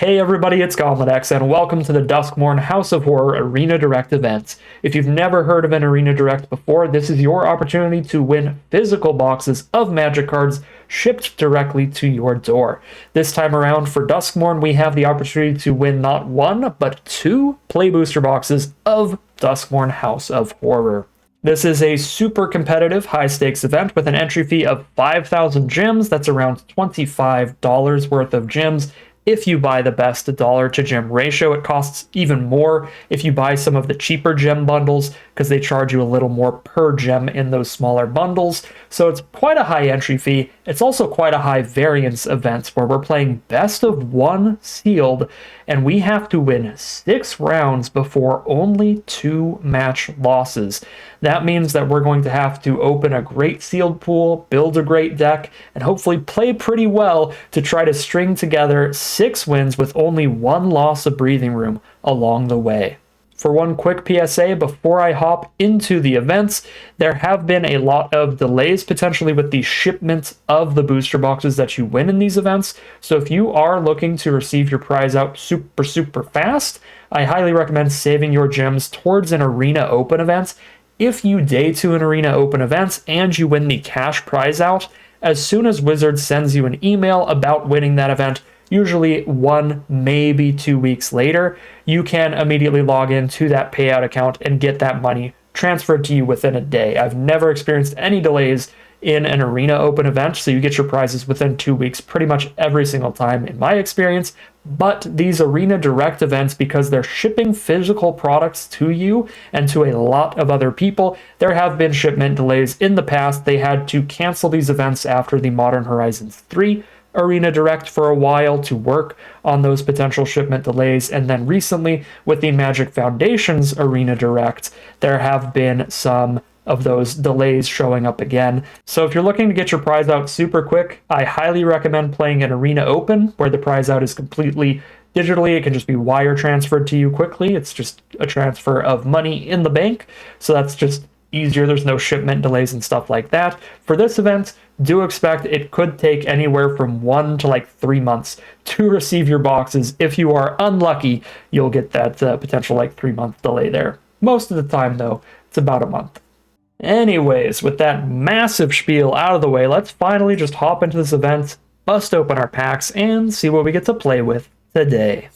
Hey everybody, it's GoblinX, and welcome to the Duskmourn House of Horror Arena Direct Event. If you've never heard of an Arena Direct before, this is your opportunity to win physical boxes of magic cards shipped directly to your door. This time around for Duskmourn, we have the opportunity to win not one, but two play booster boxes of Duskmourn House of Horror. This is a super competitive high-stakes event with an entry fee of 5,000 gems. That's around $25 worth of gems. If you buy the best dollar to gem ratio, it costs even more if you buy some of the cheaper gem bundles because they charge you a little more per gem in those smaller bundles. So it's quite a high entry fee. It's also quite a high variance event where we're playing best of one sealed and we have to win 6 rounds before only 2 match losses. That means that we're going to have to open a great sealed pool, build a great deck, and hopefully play pretty well to try to string together 6 wins with only 1 loss of breathing room along the way. For one quick PSA before I hop into the events, there have been a lot of delays potentially with the shipment of the booster boxes that you win in these events. So if you are looking to receive your prize out super fast, I highly recommend saving your gems towards an Arena Open event. If you day to an Arena Open event and you win the cash prize out, as soon as Wizard sends you an email about winning that event, usually 1, maybe 2 weeks later, you can immediately log into that payout account and get that money transferred to you within a day. I've never experienced any delays in an Arena Open event, so you get your prizes within 2 weeks pretty much every single time in my experience. But these Arena Direct events, because they're shipping physical products to you and to a lot of other people, there have been shipment delays in the past. They had to cancel these events after the Modern Horizons 3 Arena Direct for a while to work on those potential shipment delays, and then recently with the Magic Foundation's Arena Direct, there have been some of those delays showing up again. So if you're looking to get your prize out super quick, I highly recommend playing an Arena Open where the prize out is completely digitally. It can just be wire transferred to you quickly. It's just a transfer of money in the bank, so that's just easier. There's no shipment delays and stuff like that. For this event, do expect it could take anywhere from 1 to 3 months to receive your boxes. If you are unlucky, you'll get that potential 3-month delay there. Most of the time, though, it's about a month. Anyways, with that massive spiel out of the way, let's finally just hop into this event, bust open our packs, and see what we get to play with today.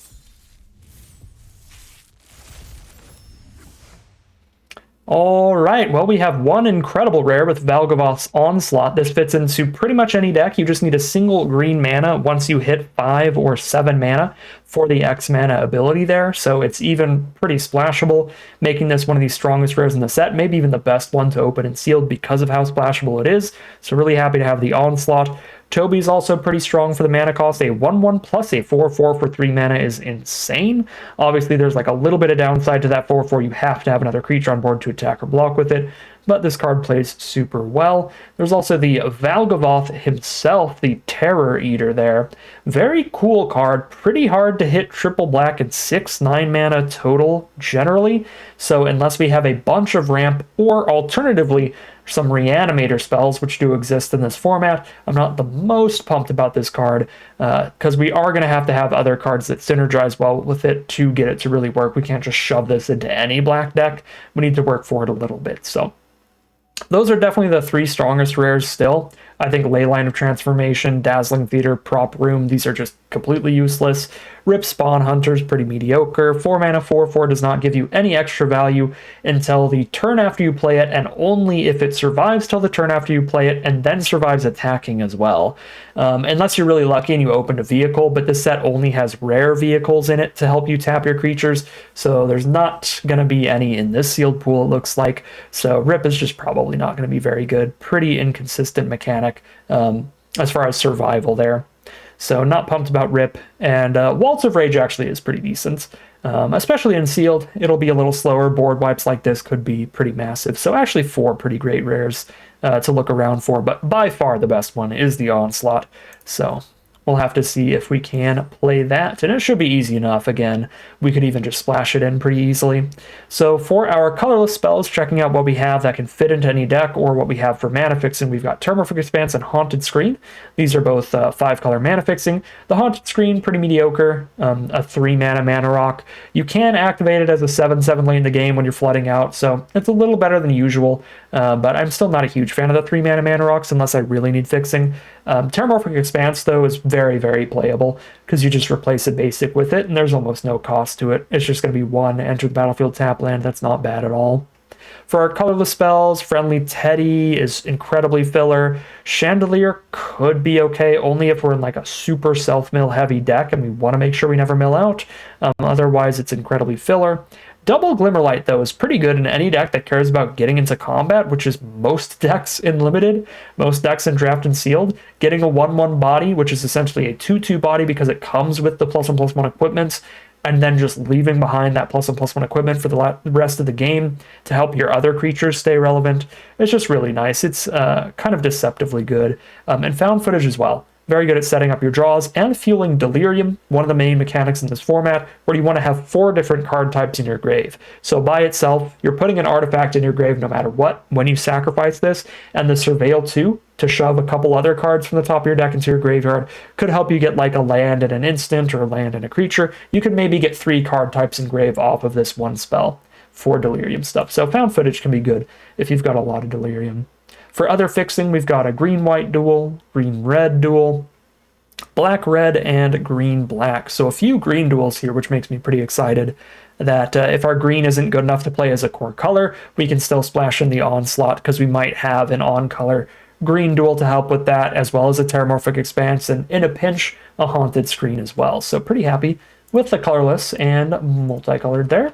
Alright, well, we have one incredible rare with Valgavoth's Onslaught. This fits into pretty much any deck. You just need a single green mana once you hit 5 or 7 mana for the X mana ability there, so it's even pretty splashable, making this one of the strongest rares in the set, maybe even the best one to open and sealed because of how splashable it is. So really happy to have the Onslaught. Toby's also pretty strong for the mana cost. A 1/1 plus a 4/4 for 3 mana is insane. Obviously, there's a little bit of downside to that 4/4. You have to have another creature on board to attack or block with it, but this card plays super well. There's also the Valgavoth himself, the Terror Eater there. Very cool card. Pretty hard to hit triple black and 6/9 mana total generally. So unless we have a bunch of ramp or alternatively some reanimator spells, which do exist in this format, I'm not the most pumped about this card because we are going to have other cards that synergize well with it to get it to really work. We can't just shove this into any black deck. We need to work for it a little bit. So those are definitely the 3 strongest rares still. I think Leyline of Transformation, Dazzling Theater, Prop Room, these are just completely useless. Rip Spawn Hunter's pretty mediocre. 4 mana 4/4 does not give you any extra value until the turn after you play it, and only if it survives till the turn after you play it, and then survives attacking as well. Unless you're really lucky and you open a vehicle, but this set only has rare vehicles in it to help you tap your creatures, so there's not going to be any in this sealed pool, it looks like. So Rip is just probably not going to be very good. Pretty inconsistent mechanic as far as survival there. So not pumped about Rip, and Waltz of Rage actually is pretty decent, especially in sealed. It'll be a little slower. Board wipes like this could be pretty massive. So actually 4 pretty great rares to look around for, but by far the best one is the Onslaught. So We'll have to see if we can play that, and it should be easy enough. Again, we could even just splash it in pretty easily. So for our colorless spells, checking out what we have that can fit into any deck or what we have for mana fixing, we've got Terramorphic Expanse and Haunted Screen. These are both 5-color mana fixing. The Haunted Screen, pretty mediocre, a 3-mana rock. You can activate it as a 7/7 late in the game when you're flooding out, so it's a little better than usual, but I'm still not a huge fan of the 3-mana rocks unless I really need fixing. Terramorphic Expanse, though, is very, very playable because you just replace a basic with it, and there's almost no cost to it. It's just going to be 1 enter the battlefield tap land. That's not bad at all. For our colorless spells, Friendly Teddy is incredibly filler. Chandelier could be okay, only if we're in like a super self-mill heavy deck and we want to make sure we never mill out. Otherwise, it's incredibly filler. Double Glimmerlight, though, is pretty good in any deck that cares about getting into combat, which is most decks in Limited, most decks in Draft and Sealed. Getting a 1/1 body, which is essentially a 2/2 body because it comes with the +1/+1 equipment, and then just leaving behind that +1/+1 equipment for the rest of the game to help your other creatures stay relevant. It's just really nice. It's kind of deceptively good. And Found Footage as well. Very good at setting up your draws and fueling Delirium, one of the main mechanics in this format, where you want to have 4 different card types in your grave. So by itself, you're putting an artifact in your grave no matter what when you sacrifice this, and the Surveil 2, to shove a couple other cards from the top of your deck into your graveyard, could help you get like a land and an instant or a land and a creature. You could maybe get 3 card types in grave off of this one spell for Delirium stuff. So Found Footage can be good if you've got a lot of Delirium. For other fixing, we've got a green-white duel, green-red duel, black-red, and green-black. So a few green duels here, which makes me pretty excited that if our green isn't good enough to play as a core color, we can still splash in the Onslaught because we might have an on-color green duel to help with that, as well as a Terramorphic Expanse, and in a pinch, a Haunted Screen as well. So pretty happy with the colorless and multicolored there.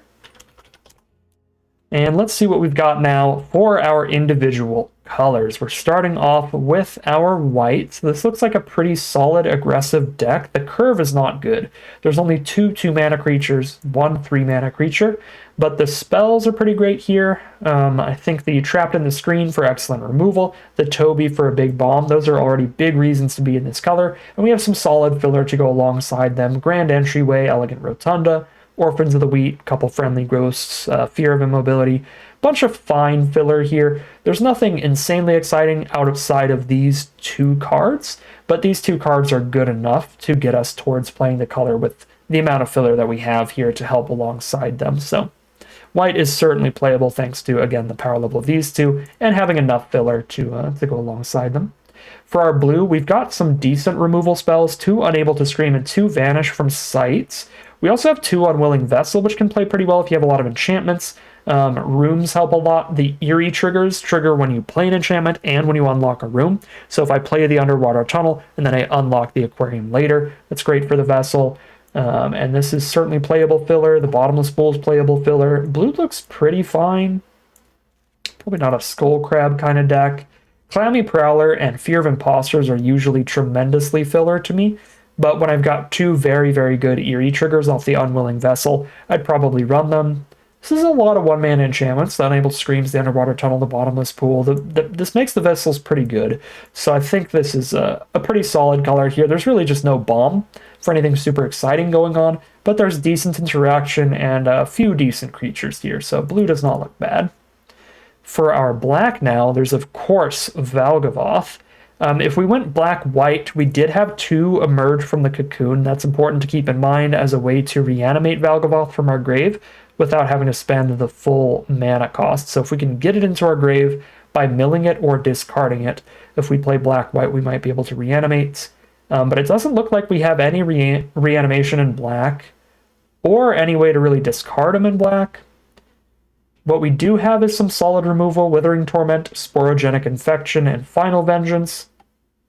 And let's see what we've got now for our individual colors. We're starting off with our white. So this looks like a pretty solid, aggressive deck. The curve is not good. There's only 2 2-mana creatures, 1 3-mana creature, but the spells are pretty great here. I think the Trapped in the Screen for excellent removal, the Toby for a big bomb, those are already big reasons to be in this color, and we have some solid filler to go alongside them. Grand Entryway, Elegant Rotunda, Orphans of the Wheat, couple Friendly Ghosts, Fear of Immobility, bunch of fine filler here. There's nothing insanely exciting outside of these 2 cards, but these 2 cards are good enough to get us towards playing the color with the amount of filler that we have here to help alongside them. So white is certainly playable thanks to, again, the power level of these 2 and having enough filler to go alongside them. For our blue, we've got some decent removal spells, 2 Unable to Scream and 2 Vanish from Sight. We also have 2 Unwilling Vessel, which can play pretty well if you have a lot of enchantments. Rooms help a lot. The Eerie triggers trigger when you play an enchantment and when you unlock a room. So if I play the Underwater Tunnel and then I unlock the Aquarium later, that's great for the Vessel. And this is certainly playable filler. The Bottomless Pool is playable filler. Blue looks pretty fine. Probably not a Skull Crab kind of deck. Clammy Prowler and Fear of Imposters are usually tremendously filler to me. But when I've got 2 very, very good Eerie triggers off the Unwilling Vessel, I'd probably run them. This is a lot of 1-mana enchantments. The Unable to Screams, the Underwater Tunnel, the Bottomless Pool. This makes the Vessels pretty good. So I think this is a pretty solid color here. There's really just no bomb for anything super exciting going on, but there's decent interaction and a few decent creatures here. So blue does not look bad. For our black now, there's of course Valgavoth. If we went black-white, we did have 2 emerge from the cocoon. That's important to keep in mind as a way to reanimate Valgavoth from our grave without having to spend the full mana cost. So if we can get it into our grave by milling it or discarding it, if we play black-white, we might be able to reanimate. But it doesn't look like we have any reanimation in black or any way to really discard them in black. What we do have is some solid removal: Withering Torment, Sporogenic Infection, and Final Vengeance.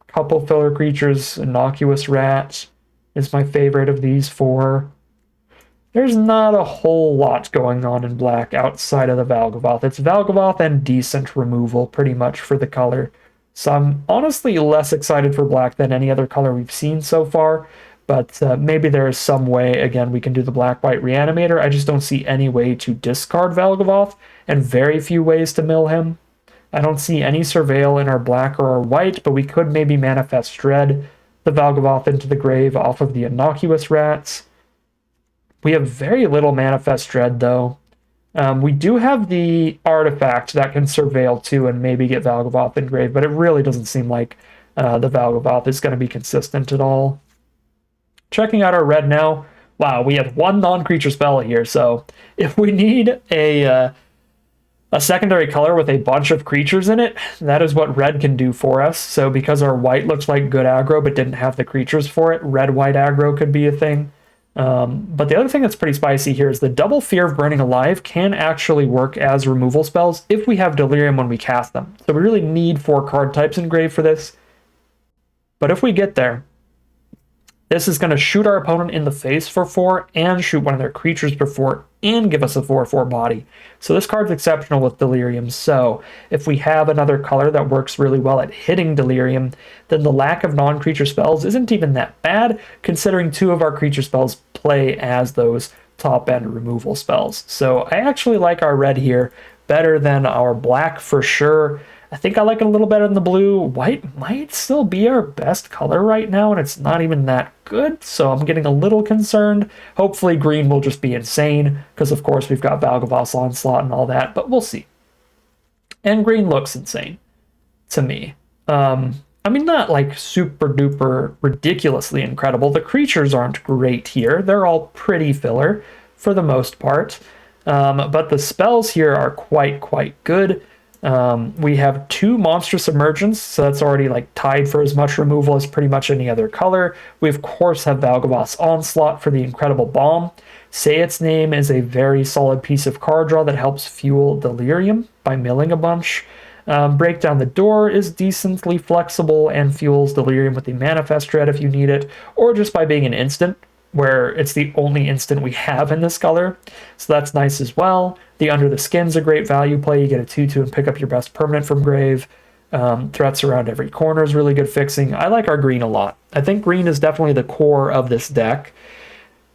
Couple filler creatures. Innocuous Rat is my favorite of these 4. There's not a whole lot going on in black outside of the Valgavoth. It's Valgavoth and decent removal pretty much for the color. So I'm honestly less excited for black than any other color we've seen so far. But maybe there is some way, again, we can do the black-white reanimator. I just don't see any way to discard Valgavoth and very few ways to mill him. I don't see any Surveil in our black or our white, but we could maybe Manifest Dread. the Valgavoth into the grave off of the Innocuous Rats. We have very little Manifest Dread, though. We do have the artifact that can surveil too and maybe get Valgavoth engraved, but it really doesn't seem like the Valgavoth is going to be consistent at all. Checking out our red now. Wow, we have one non-creature spell here, so if we need a secondary color with a bunch of creatures in it, that is what red can do for us. So because our white looks like good aggro but didn't have the creatures for it, red-white aggro could be a thing. But the other thing that's pretty spicy here is the double Fear of Burning Alive can actually work as removal spells if we have Delirium when we cast them. So we really need 4 card types engraved for this. But if we get there, this is going to shoot our opponent in the face for 4 and shoot one of their creatures for 4 and give us a 4/4 body. So this card's exceptional with Delirium. So if we have another color that works really well at hitting Delirium, then the lack of non-creature spells isn't even that bad, considering 2 of our creature spells play as those top-end removal spells. So I actually like our red here better than our black for sure. I think I like it a little better than the blue. White might still be our best color right now, and it's not even that good, so I'm getting a little concerned. Hopefully green will just be insane, because of course we've got Valgavoth's Onslaught and all that, but we'll see. And green looks insane to me. I mean, not like super duper ridiculously incredible. The creatures aren't great here. They're all pretty filler for the most part, but the spells here are quite good. We have 2 Monstrous Emergence, so that's already like tied for as much removal as pretty much any other color. We of course have Valgavoth's Onslaught for the Incredible Bomb. Say Its Name is a very solid piece of card draw that helps fuel Delirium by milling a bunch. Break Down the Door is decently flexible and fuels Delirium with the Manifest Dread if you need it, or just by being an instant, where it's the only instant we have in this color. So that's nice as well. The Under the Skin's a great value play. You get a 2/2 and pick up your best permanent from grave. Threats around every corner is really good fixing. I like our green a lot. I think green is definitely the core of this deck.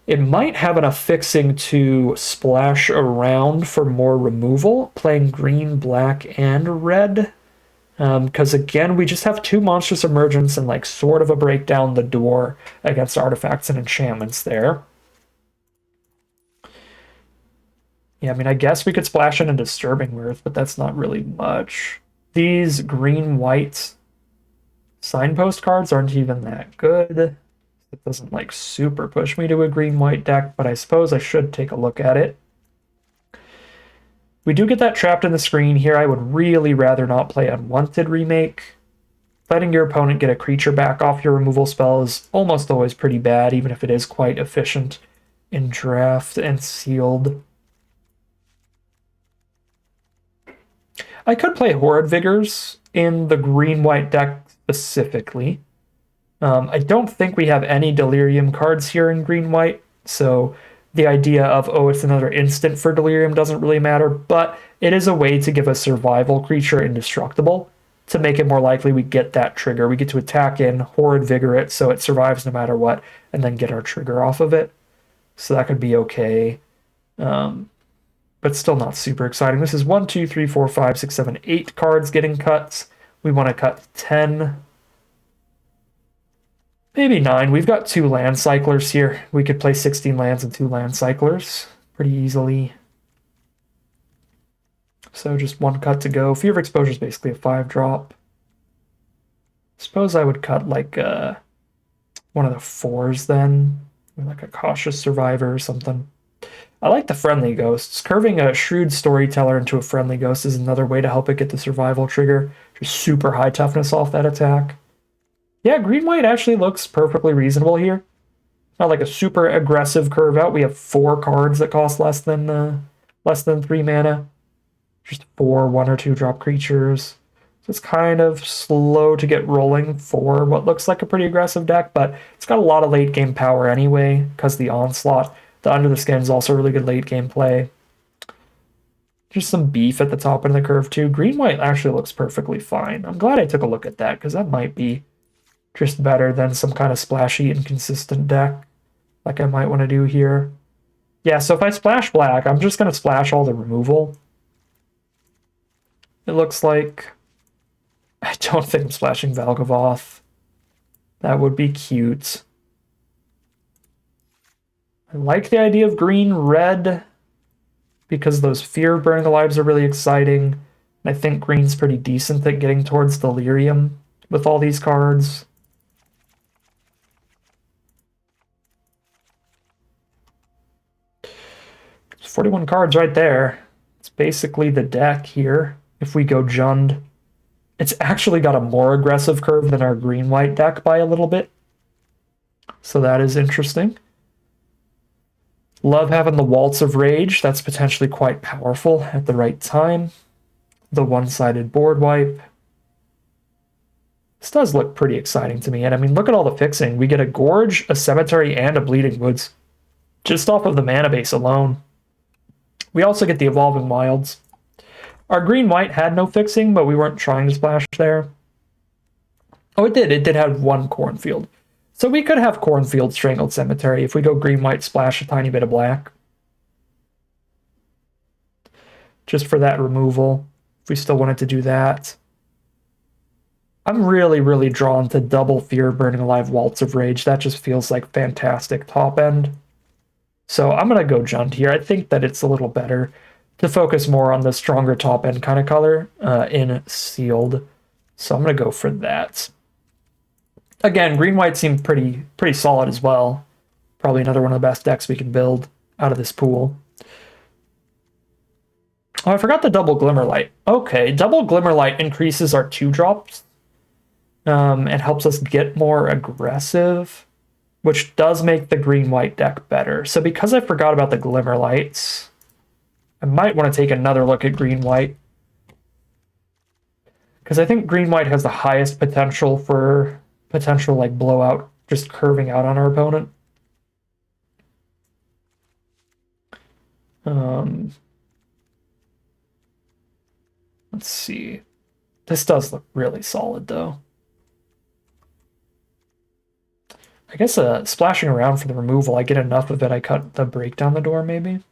It might have enough fixing to splash around for more removal, playing green, black, and red. Because again, we just have 2 Monstrous Emergence and like sort of a Break Down the Door against artifacts and enchantments there. Yeah, I mean, I guess we could splash in a Disturbing Mirth, but that's not really much. These green-white signpost cards aren't even that good. It doesn't like super push me to a green-white deck, but I suppose I should take a look at it. We do get that Trapped in the Screen here. I would really rather not play Unwanted Remake. Letting your opponent get a creature back off your removal spell is almost always pretty bad, even if it is quite efficient in draft and sealed. I could play Horrid Vigors in the green-white deck specifically. I don't think we have any Delirium cards here in green-white, so the idea of, oh, it's another instant for Delirium doesn't really matter, but it is a way to give a survival creature indestructible to make it more likely we get that trigger. We get to attack in, Horrid Vigor it, so it survives no matter what, and then get our trigger off of it. So that could be okay. But still not super exciting. This is 1, 2, 3, 4, 5, 6, 7, 8 cards getting cut. We want to cut 10. Maybe 9. We've got 2 land cyclers here. We could play 16 lands and 2 land cyclers pretty easily. So just 1 cut to go. Fear of Exposure is basically a 5-drop. Suppose I would cut like one of the 4s then. Like a Cautious Survivor or something. I like the Friendly Ghosts. Curving a Shrewd Storyteller into a Friendly Ghost is another way to help it get the survival trigger. Just super high toughness off that attack. Yeah, green-white actually looks perfectly reasonable here. Not like a super aggressive curve out. We have 4 cards that cost less than 3 mana. Just 4 1 or 2 drop creatures. So it's kind of slow to get rolling for what looks like a pretty aggressive deck, but it's got a lot of late game power anyway, because the Onslaught. The Under the Skin is also really good late game play. Just some beef at the top end of the curve too. Green-white actually looks perfectly fine. I'm glad I took a look at that, because that might be just better than some kind of splashy, inconsistent deck like I might want to do here. Yeah, so if I splash black, I'm just going to splash all the removal. It looks like. I don't think I'm splashing Valgavoth. That would be cute. I like the idea of green-red because those Fear Burning the Lives are really exciting. And I think green's pretty decent at getting towards Delirium with all these cards. There's 41 cards right there. It's basically the deck here. If we go Jund, it's actually got a more aggressive curve than our green-white deck by a little bit. So that is interesting. Love having the Waltz of Rage. That's potentially quite powerful at the right time. The one-sided board wipe. This does look pretty exciting to me. And I mean, look at all the fixing. We get a Gorge, a Cemetery, and a Bleeding Woods just off of the mana base alone. We also get the Evolving Wilds. Our green-white had no fixing, but we weren't trying to splash there. Oh, it did. It did have one Cornfield. So we could have Cornfield, Strangled Cemetery if we go green-white, splash a tiny bit of black. Just for that removal, if we still wanted to do that. I'm really, really drawn to double Fear Burning Alive Waltz of Rage. That just feels like fantastic top end. So I'm going to go Jund here. I think that it's a little better to focus more on the stronger top end kind of color in Sealed. So I'm going to go for that. Again, green-white seemed pretty solid as well. Probably another one of the best decks we can build out of this pool. Oh, I forgot the double Glimmerlight. Okay, double Glimmerlight increases our 2-drops. It helps us get more aggressive, which does make the green-white deck better. So because I forgot about the Glimmerlights, I might want to take another look at green-white. Because I think green-white has the highest potential for potential like blowout, just curving out on our opponent. Let's see. This does look really solid though. I guess splashing around for the removal, I get enough of it, I cut the break down the door maybe.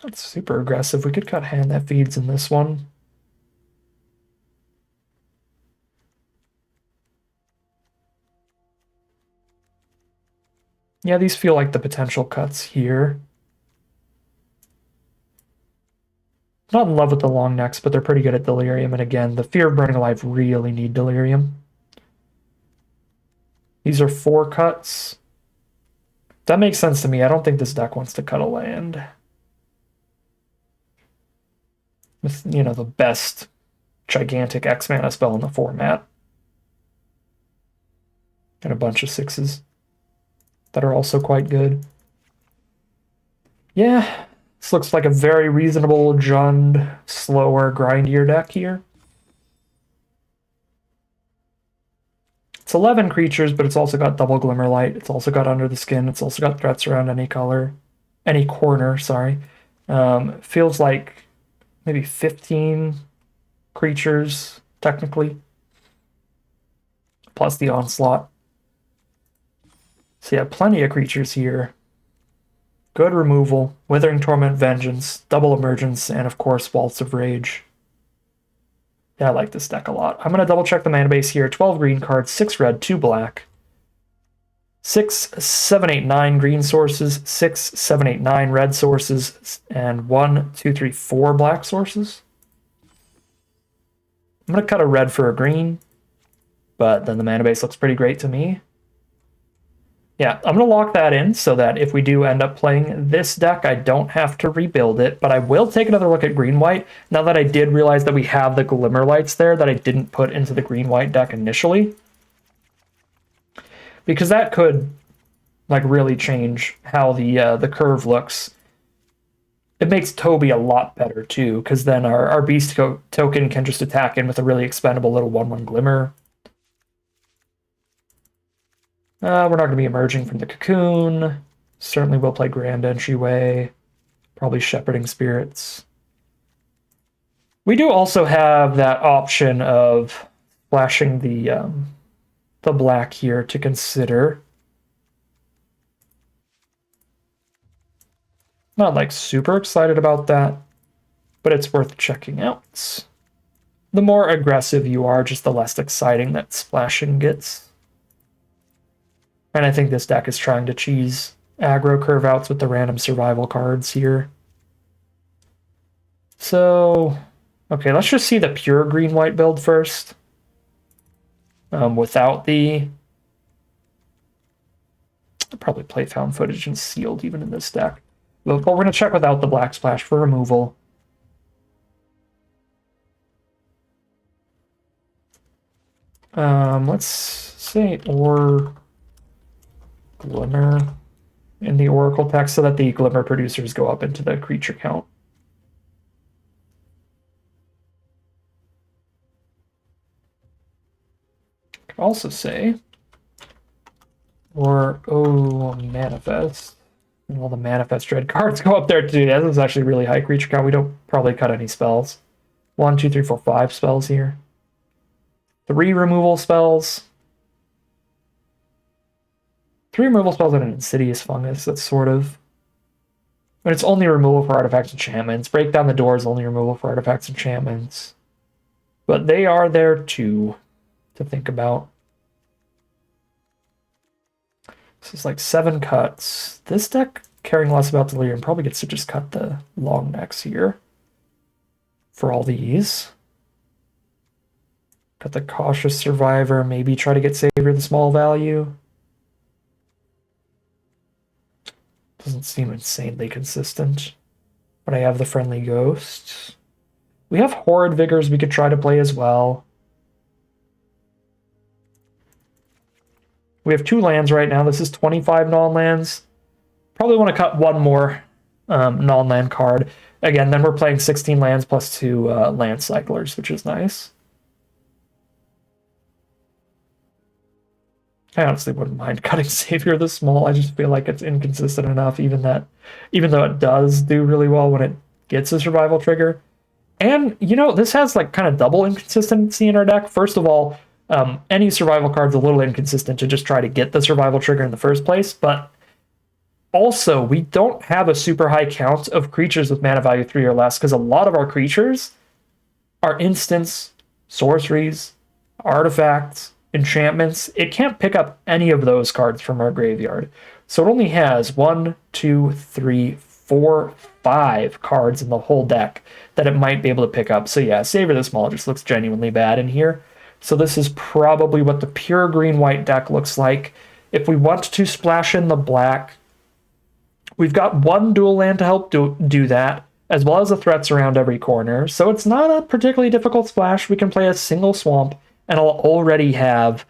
That's super aggressive. We could cut Hand That Feeds in this one. Yeah, these feel like the potential cuts here. Not in love with the long necks, but they're pretty good at Delirium. And again, the Fear of Burning Alive really need Delirium. These are 4 cuts. That makes sense to me. I don't think this deck wants to cut a land. With, you know, the best gigantic X-Mana spell in the format. And a bunch of 6s that are also quite good. Yeah, this looks like a very reasonable Jund, slower, grindier deck here. It's 11 creatures, but it's also got double Glimmerlight. It's also got Under the Skin. It's also got threats around any corner, sorry. Feels like maybe 15 creatures, technically. Plus the Onslaught. So yeah, plenty of creatures here. Good removal, Withering Torment, Vengeance, double Emergence, and of course Waltz of Rage. Yeah, I like this deck a lot. I'm going to double check the mana base here. 12 green cards, 6 red, 2 black. 6, 7, 8, 9 green sources, 6, 7, 8, 9 red sources, and 1, 2, 3, 4 black sources. I'm going to cut a red for a green, but then the mana base looks pretty great to me. Yeah, I'm going to lock that in so that if we do end up playing this deck, I don't have to rebuild it, but I will take another look at green-white now that I did realize that we have the Glimmerlights there that I didn't put into the green-white deck initially. Because that could like really change how the curve looks. It makes Toby a lot better too, because then our Beast token can just attack in with a really expendable little 1/1 Glimmer. We're not going to be emerging from the Cocoon. Certainly will play Grand Entryway. Probably Shepherding Spirits. We do also have that option of flashing the black here to consider. Not like super excited about that, but it's worth checking out. The more aggressive you are, just the less exciting that splashing gets. And I think this deck is trying to cheese aggro curve outs with the random survival cards here. So, okay, let's just see the pure green-white build first. Without the... I'll probably play found footage and sealed even in this deck. But we're going to check without the black splash for removal. Let's say or Glimmer in the Oracle text so that the Glimmer producers go up into the creature count. Could also say or Manifest. And all the Manifest Dread cards go up there too. This is actually really high creature count. We don't probably cut any spells. 1, 2, 3, 4, 5 spells here. 3 removal spells. 3 removal spells and an Insidious Fungus. That's sort of... But it's only removal for artifacts and enchantments. Break Down the Door is only removal for artifacts and enchantments. But they are there too, to think about. This is like 7 cuts. This deck, caring less about Delirium, probably gets to just cut the long necks here for all these. Got the Cautious Survivor, maybe try to get Savior the small value. Doesn't seem insanely consistent. But I have the Friendly Ghost. We have Horrid Vigors we could try to play as well. We have 2 lands right now. This is 25 non-lands. Probably want to cut 1 more non-land card. Again, then we're playing 16 lands plus 2 land cyclers, which is nice. I honestly wouldn't mind cutting Savior this small. I just feel like it's inconsistent enough, even though it does do really well when it gets a survival trigger. And, you know, this has like kind of double inconsistency in our deck. First of all, any survival card's a little inconsistent to just try to get the survival trigger in the first place, but also we don't have a super high count of creatures with mana value 3 or less, because a lot of our creatures are instants, sorceries, artifacts, enchantments. It can't pick up any of those cards from our graveyard. So it only has 1, 2, 3, 4, 5 cards in the whole deck that it might be able to pick up. So yeah, Savior the Small just looks genuinely bad in here. So this is probably what the pure green-white deck looks like. If we want to splash in the black, we've got 1 dual land to help do that, as well as the threats around every corner. So it's not a particularly difficult splash. We can play a single swamp, and I'll already have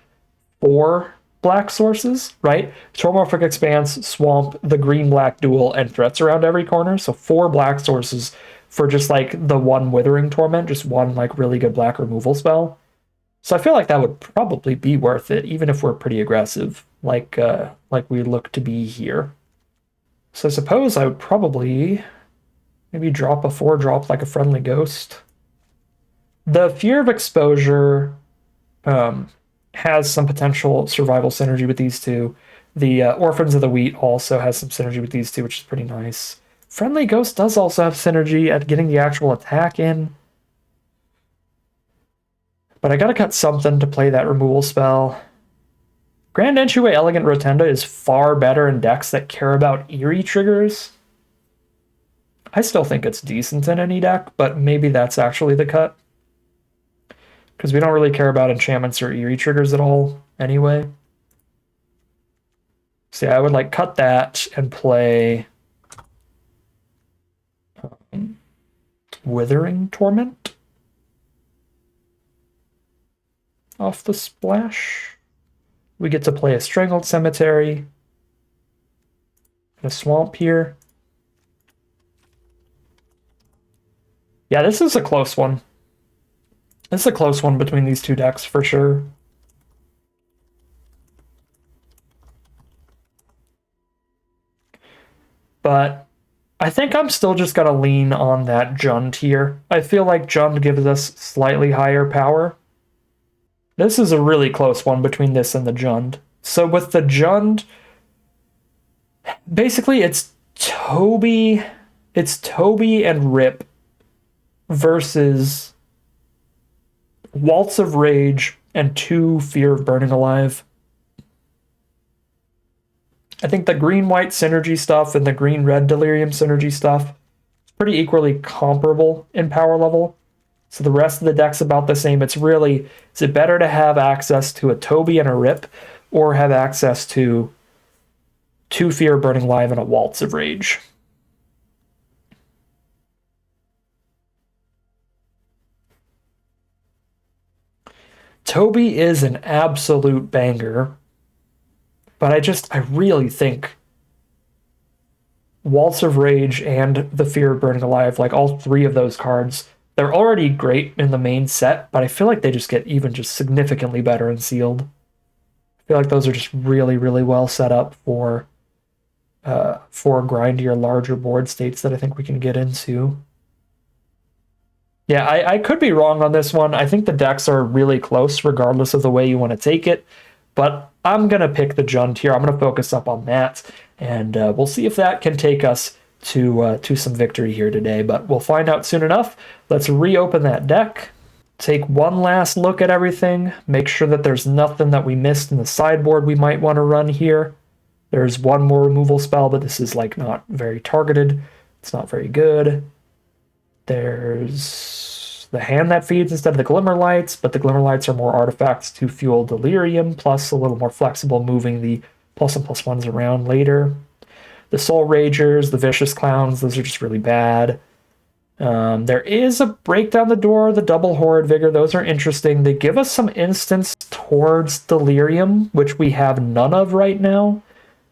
4 black sources, right? Tormorphic Expanse, Swamp, the green-black dual, and threats around every corner. So 4 black sources for just like the 1 Withering Torment, just 1 like really good black removal spell. So I feel like that would probably be worth it, even if we're pretty aggressive, like we look to be here. So I suppose I would probably maybe drop a 4-drop like a Friendly Ghost. The Fear of Exposure has some potential survival synergy with these two. The Orphans of the Wheat also has some synergy with these two, which is pretty nice. Friendly Ghost does also have synergy at getting the actual attack in. But I gotta cut something to play that removal spell. Grand Entryway Elegant Rotunda is far better in decks that care about Eerie triggers. I still think it's decent in any deck, but maybe that's actually the cut. Because we don't really care about enchantments or Eerie triggers at all anyway. So yeah, I would like cut that and play Withering Torment off the splash. We get to play a Strangled Cemetery and a Swamp here. Yeah, this is a close one. This is a close one between these two decks for sure. But I think I'm still just gonna lean on that Jund here. I feel like Jund gives us slightly higher power. This is a really close one between this and the Jund. So with the Jund, basically it's Toby, it's Toby and Rip versus Waltz of Rage and 2 Fear of Burning Alive. I think the green-white synergy stuff and the green-red delirium synergy stuff is pretty equally comparable in power level. So the rest of the deck's about the same. It's really, is it better to have access to a Toby and a Rip, or have access to 2 Fear of Burning Alive and a Waltz of Rage? Toby is an absolute banger, but I really think Waltz of Rage and the Fear of Burning Alive, like all 3 of those cards, they're already great in the main set, but I feel like they just get even just significantly better in sealed. I feel like those are just really, really well set up for grindier, larger board states that I think we can get into. Yeah, I could be wrong on this one. I think the decks are really close regardless of the way you want to take it, but I'm going to pick the Jund here. I'm going to focus up on that, and we'll see if that can take us to some victory here today, but we'll find out soon enough. Let's reopen that deck, take one last look at everything, make sure that there's nothing that we missed in the sideboard we might want to run here. There's one more removal spell, but this is like not very targeted. It's not very good. There's the hand that feeds instead of the Glimmer Lights, but the Glimmer Lights are more artifacts to fuel Delirium, plus a little more flexible moving the plus and plus ones around later. The Soul Ragers, the Vicious Clowns, those are just really bad. There is a Break Down the Door, the Double Horrid Vigor. Those are interesting. They give us some instants towards Delirium, which we have none of right now.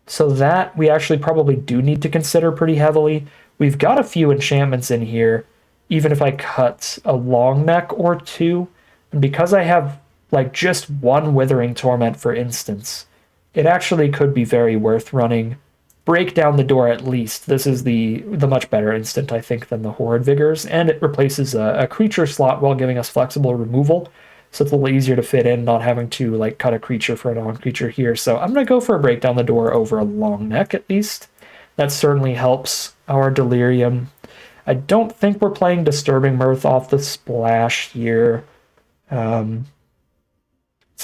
So that we actually probably do need to consider pretty heavily. We've got a few enchantments in here, even if I cut a Long Neck or 2. And because I have like just one Withering Torment for instance, it actually could be very worth running Break Down the Door at least. This is the much better instant, I think, than the Horrid Vigors, and it replaces a creature slot while giving us flexible removal. So it's a little easier to fit in, not having to like cut a creature for a non-creature here. So I'm going to go for a Break Down the Door over a Long Neck at least. That certainly helps our Delirium. I don't think we're playing Disturbing Mirth off the splash here. This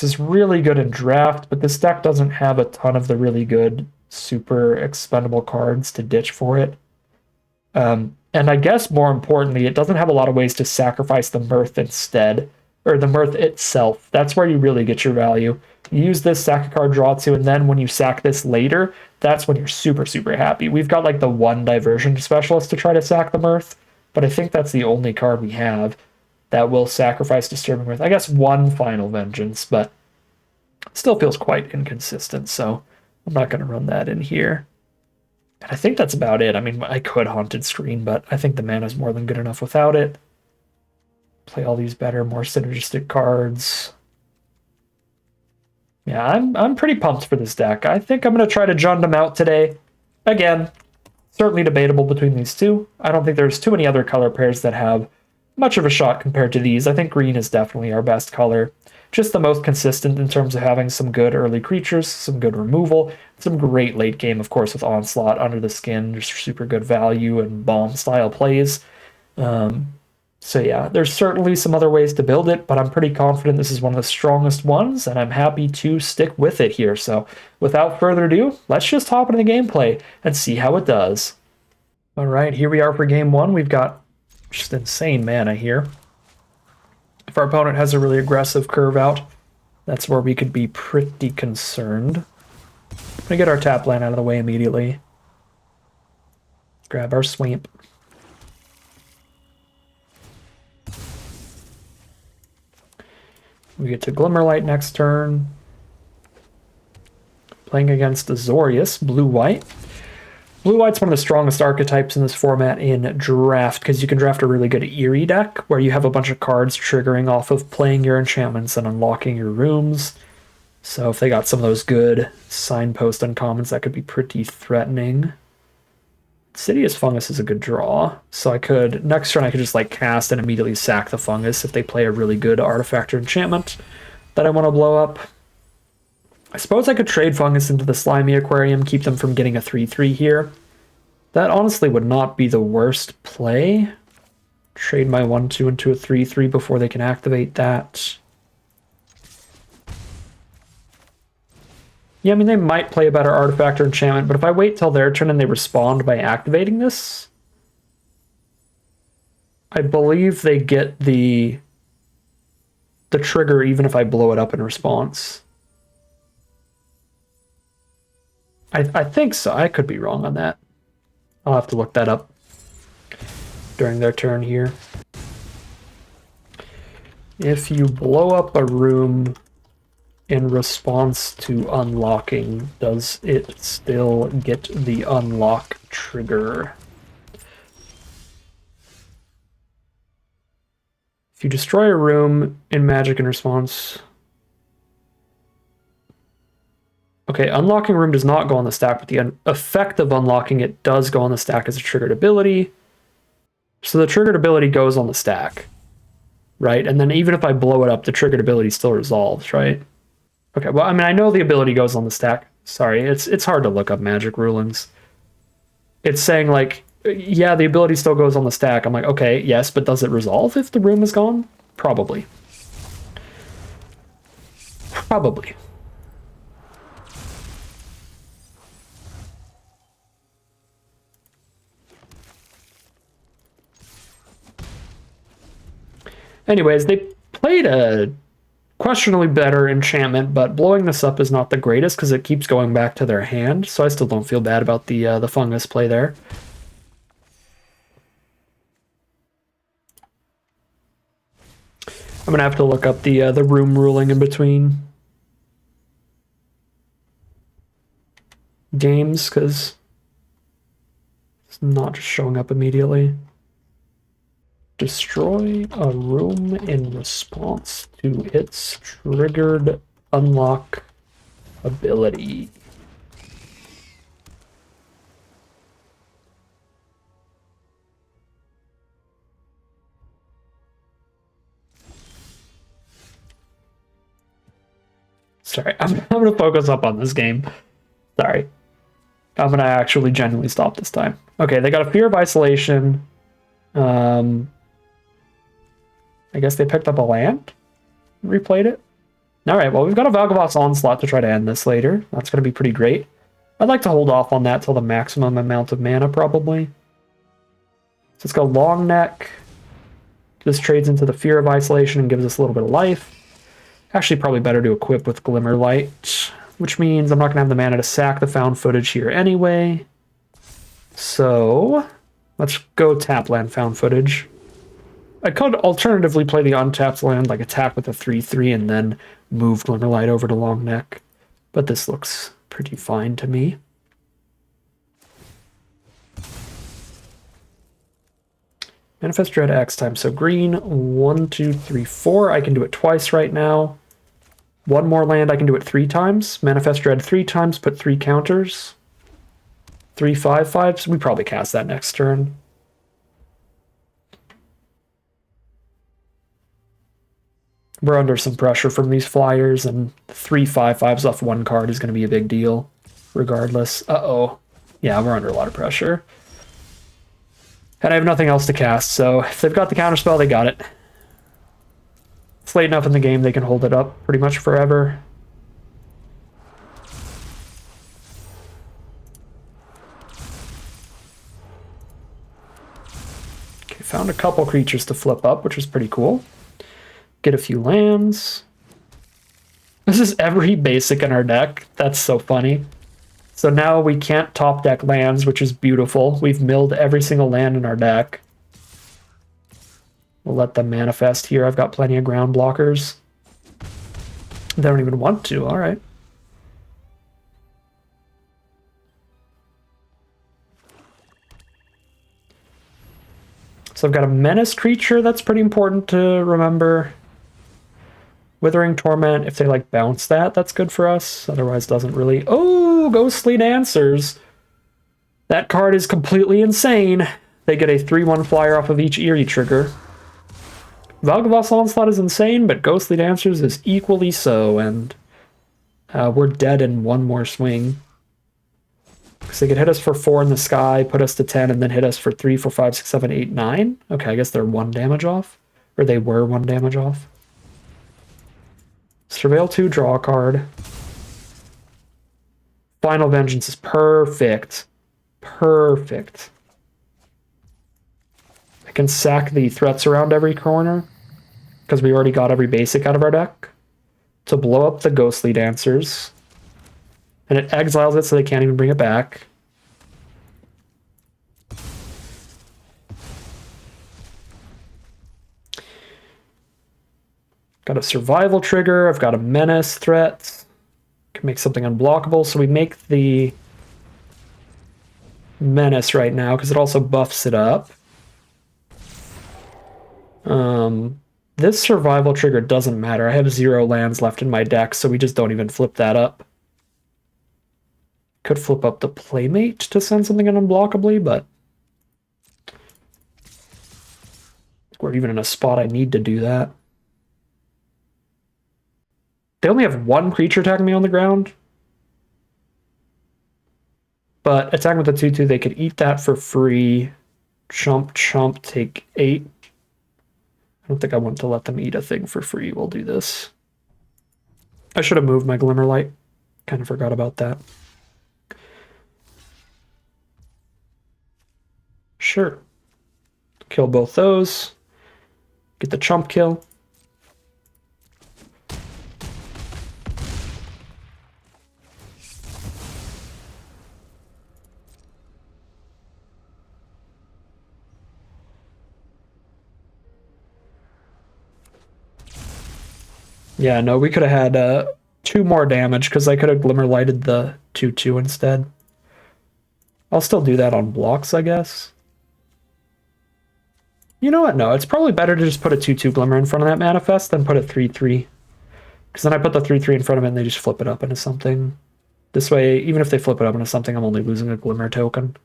is really good in draft, but this deck doesn't have a ton of the really good super expendable cards to ditch for it. And I guess more importantly, it doesn't have a lot of ways to sacrifice the Mirth instead, or the Mirth itself. That's where you really get your value. You use this, sack a card, draw 2, and then when you sack this later, that's when you're super, super happy. We've got like the one Diversion Specialist to try to sack the Mirth, but I think that's the only card we have that will sacrifice Disturbing Mirth. I guess one Final Vengeance, but it still feels quite inconsistent, so I'm not going to run that in here. And I think that's about it. I mean, I could Haunted Screen, but I think the mana's more than good enough without it. Play all these better, more synergistic cards. Yeah, I'm pretty pumped for this deck. I think I'm going to try to Jund them out today. Again, certainly debatable between these two. I don't think there's too many other color pairs that have much of a shot compared to these. I think green is definitely our best color. Just the most consistent in terms of having some good early creatures, some good removal, some great late game, of course, with Onslaught, Under the Skin, just super good value and bomb style plays. So yeah, there's certainly some other ways to build it, but I'm pretty confident this is one of the strongest ones, and I'm happy to stick with it here. So without further ado, let's just hop into the gameplay and see how it does. All right, here we are for game one. We've got just insane mana here. If our opponent has a really aggressive curve out, that's where we could be pretty concerned. I'm going to get our tap land out of the way immediately. Grab our Sweep. We get to Glimmerlight next turn. Playing against Azorius, blue-white. Blue-white's one of the strongest archetypes in this format in draft, because you can draft a really good Eerie deck, where you have a bunch of cards triggering off of playing your enchantments and unlocking your rooms. So if they got some of those good Signpost uncommons, that could be pretty threatening. Sidious Fungus is a good draw, so I could, next turn I could just like cast and immediately sack the Fungus if they play a really good artifact or enchantment that I want to blow up. I suppose I could trade Fungus into the Slimy Aquarium, keep them from getting a 3/3 here. That honestly would not be the worst play. Trade my 1/2 into a 3/3 before they can activate that. Yeah, I mean, they might play a better artifact or enchantment, but if I wait till their turn and they respond by activating this, I believe they get the trigger even if I blow it up in response. I think so. I could be wrong on that. I'll have to look that up during their turn here. If you blow up a room in response to unlocking, does it still get the unlock trigger? If you destroy a room in Magic in response... Okay, unlocking room does not go on the stack, but the effect of unlocking it does go on the stack as a triggered ability. So the triggered ability goes on the stack, right? And then even if I blow it up, the triggered ability still resolves, right? Okay, well, I mean, I know the ability goes on the stack. Sorry, it's hard to look up Magic rulings. It's saying, like, yeah, the ability still goes on the stack. I'm like, okay, yes, but does it resolve if the room is gone? Probably. Probably. Anyways, they played a questionably better enchantment, but blowing this up is not the greatest because it keeps going back to their hand, so I still don't feel bad about the fungus play there. I'm gonna have to look up the room ruling in between games because it's not just showing up immediately. Destroy a room in response to its triggered unlock ability. Sorry, I'm going to focus up on this game. Sorry. I'm going to actually genuinely stop this time. Okay, they got a Fear of Isolation. I guess they picked up a land? Replayed it? Alright, well, we've got a Valgavoth's Onslaught to try to end this later. That's going to be pretty great. I'd like to hold off on that till the maximum amount of mana, probably. So let's go Long Neck. This trades into the Fear of Isolation and gives us a little bit of life. Actually, probably better to equip with Glimmer Light, which means I'm not going to have the mana to sack the Found Footage here anyway. So, let's go tap land Found Footage. I could alternatively play the untapped land, like attack with a 3/3 and then move Glimmerlight over to Long Neck. But this looks pretty fine to me. Manifest Dread X times. So green, 1, 2, 3, 4. I can do it twice right now. One more land, I can do it 3 times. Manifest Dread 3 times, put 3 counters. 3, 5, 5s. We probably cast that next turn. We're under some pressure from these flyers, and 3 5/5s off one card is going to be a big deal, regardless. Uh-oh. Yeah, we're under a lot of pressure. And I have nothing else to cast, so if they've got the counterspell, they got it. It's late enough in the game, they can hold it up pretty much forever. Okay, found a couple creatures to flip up, which is pretty cool. Get a few lands. This is every basic in our deck. That's so funny. So now we can't top deck lands, which is beautiful. We've milled every single land in our deck. We'll let them manifest here. I've got plenty of ground blockers. They don't even want to. All right. So I've got a menace creature. That's pretty important to remember. Withering Torment, if they like bounce that, that's good for us. Otherwise, doesn't really. Oh, Ghostly Dancers. That card is completely insane. They get a 3/1 flyer off of each Eerie trigger. Valgavoth's Onslaught is insane, but Ghostly Dancers is equally so, and we're dead in one more swing. Because they could hit us for 4 in the sky, put us to 10, and then hit us for 3, 4, 5, 6, 7, 8, 9. Okay, I guess they're 1 damage off. Or they were 1 damage off. Surveil 2, draw a card. Final Vengeance is perfect. Perfect. I can sack the threats around every corner, because we already got every basic out of our deck, to blow up the Ghostly Dancers. And it exiles it so they can't even bring it back. Got a survival trigger. I've got a menace threat. Can make something unblockable. So we make the menace right now because it also buffs it up. This survival trigger doesn't matter. I have 0 lands left in my deck, so we just don't even flip that up. Could flip up the Playmate to send something in unblockably, but we're even in a spot I need to do that. They only have 1 creature attacking me on the ground. But attacking with the 2/2, they could eat that for free. Chump, chump, take 8. I don't think I want to let them eat a thing for free. We'll do this. I should have moved my Glimmerlight. Kind of forgot about that. Sure. Kill both those. Get the chump kill. Yeah, no, we could have had 2 more damage because I could have Glimmerlighted the 2/2 instead. I'll still do that on blocks, I guess. You know what? No, it's probably better to just put a 2/2 Glimmer in front of that Manifest than put a 3/3. Because then I put the 3/3 in front of it and they just flip it up into something. This way, even if they flip it up into something, I'm only losing a Glimmer token.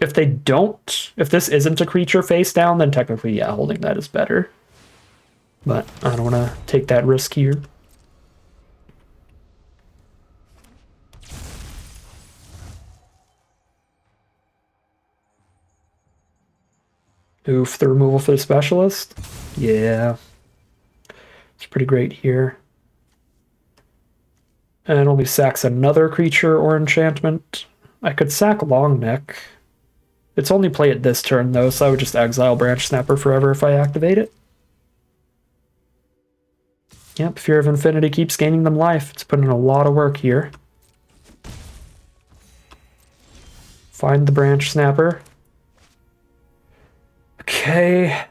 If they don't, if this isn't a creature face down, then technically, yeah, holding that is better. But I don't want to take that risk here. Oof, the removal for the specialist? Yeah. It's pretty great here. And it only sacks another creature or enchantment. I could sack Longneck. It's only play it this turn, though, so I would just exile Branch Snapper forever if I activate it. Yep, Fear of Infinity keeps gaining them life. It's putting in a lot of work here. Find the Branch Snapper. Okay.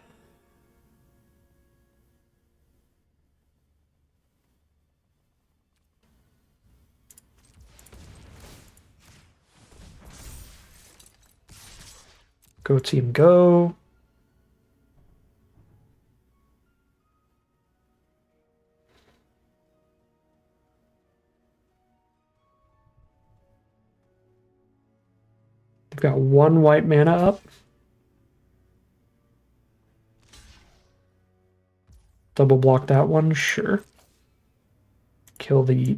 Go team, go. They've got 1 white mana up. Double block that one, sure. Kill the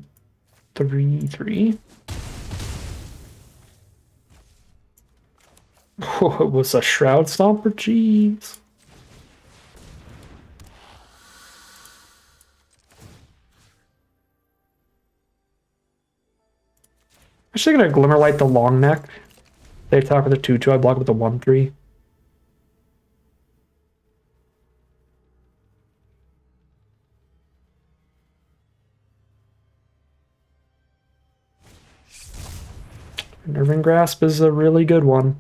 3/3. Oh, it was a Shroud Stomper, jeez. Actually gonna Glimmerlight the Longneck. They attack with a 2/2, I block with a 1/3. Nerving Grasp is a really good one.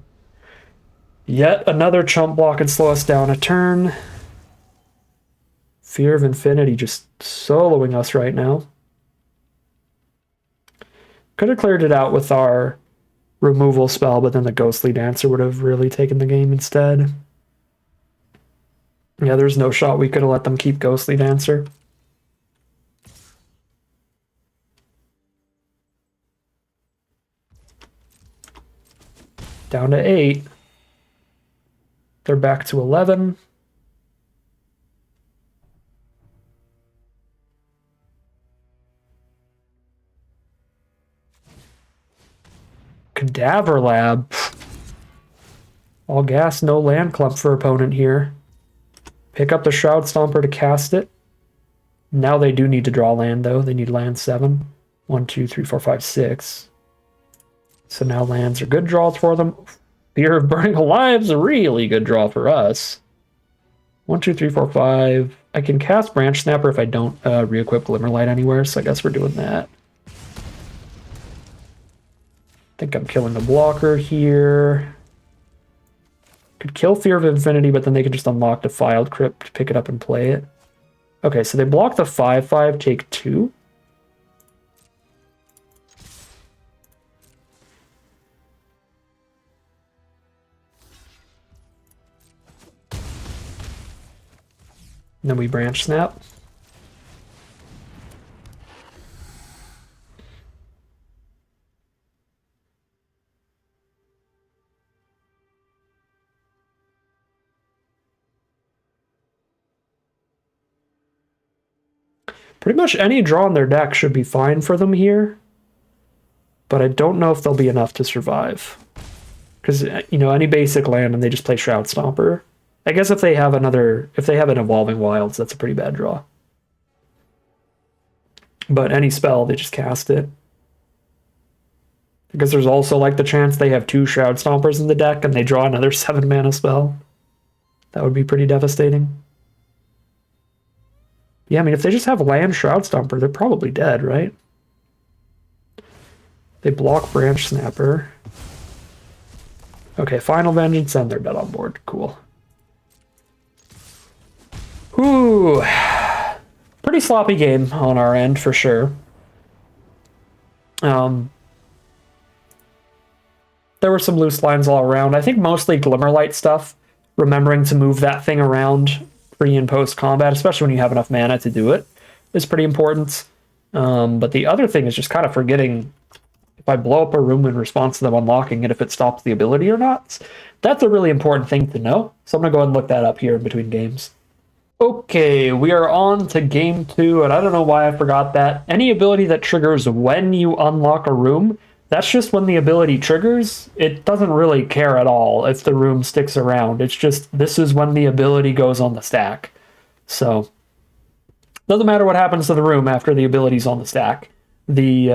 Yet another chump block and slow us down a turn. Fear of Infinity just soloing us right now. Could have cleared it out with our removal spell, but then the Ghostly Dancer would have really taken the game instead. Yeah, there's no shot we could have let them keep Ghostly Dancer. Down to 8. They're back to 11. Cadaver Lab. All gas, no land clump for opponent here. Pick up the Shroud Stomper to cast it. Now they do need to draw land, though. They need land 7. 1, 2, 3, 4, 5, 6. So now lands are good draws for them. Fear of Burning Alive's a really good draw for us. 1, 2, 3, 4, 5. I can cast Branch Snapper if I don't re-equip Glimmerlight anywhere, so I guess we're doing that. I think I'm killing the blocker here. Could kill Fear of Infinity, but then they could just unlock Defiled Crypt, pick it up and play it. Okay, so they block the 5/5, take 2. And then we Branch Snap. Pretty much any draw in their deck should be fine for them here. But I don't know if they'll be enough to survive. Because, you know, any basic land and they just play Shroud Stomper. I guess if they have an Evolving Wilds, that's a pretty bad draw. But any spell, they just cast it. Because there's also like the chance they have 2 Shroud Stompers in the deck and they draw another 7 mana spell. That would be pretty devastating. Yeah, I mean, if they just have land Shroud Stomper, they're probably dead, right? They block Branch Snapper. Okay, Final Vengeance, and they're dead on board. Cool. Ooh. Pretty sloppy game on our end, for sure. There were some loose lines all around. I think mostly Glimmerlight stuff. Remembering to move that thing around pre and post combat, especially when you have enough mana to do it, is pretty important. But the other thing is just kind of forgetting if I blow up a room in response to them unlocking it, if it stops the ability or not. That's a really important thing to know. So I'm going to go ahead and look that up here in between games. Okay, we are on to game 2, and I don't know why I forgot that. Any ability that triggers when you unlock a room, that's just when the ability triggers. It doesn't really care at all if the room sticks around. It's just, this is when the ability goes on the stack. So, doesn't matter what happens to the room after the ability's on the stack. The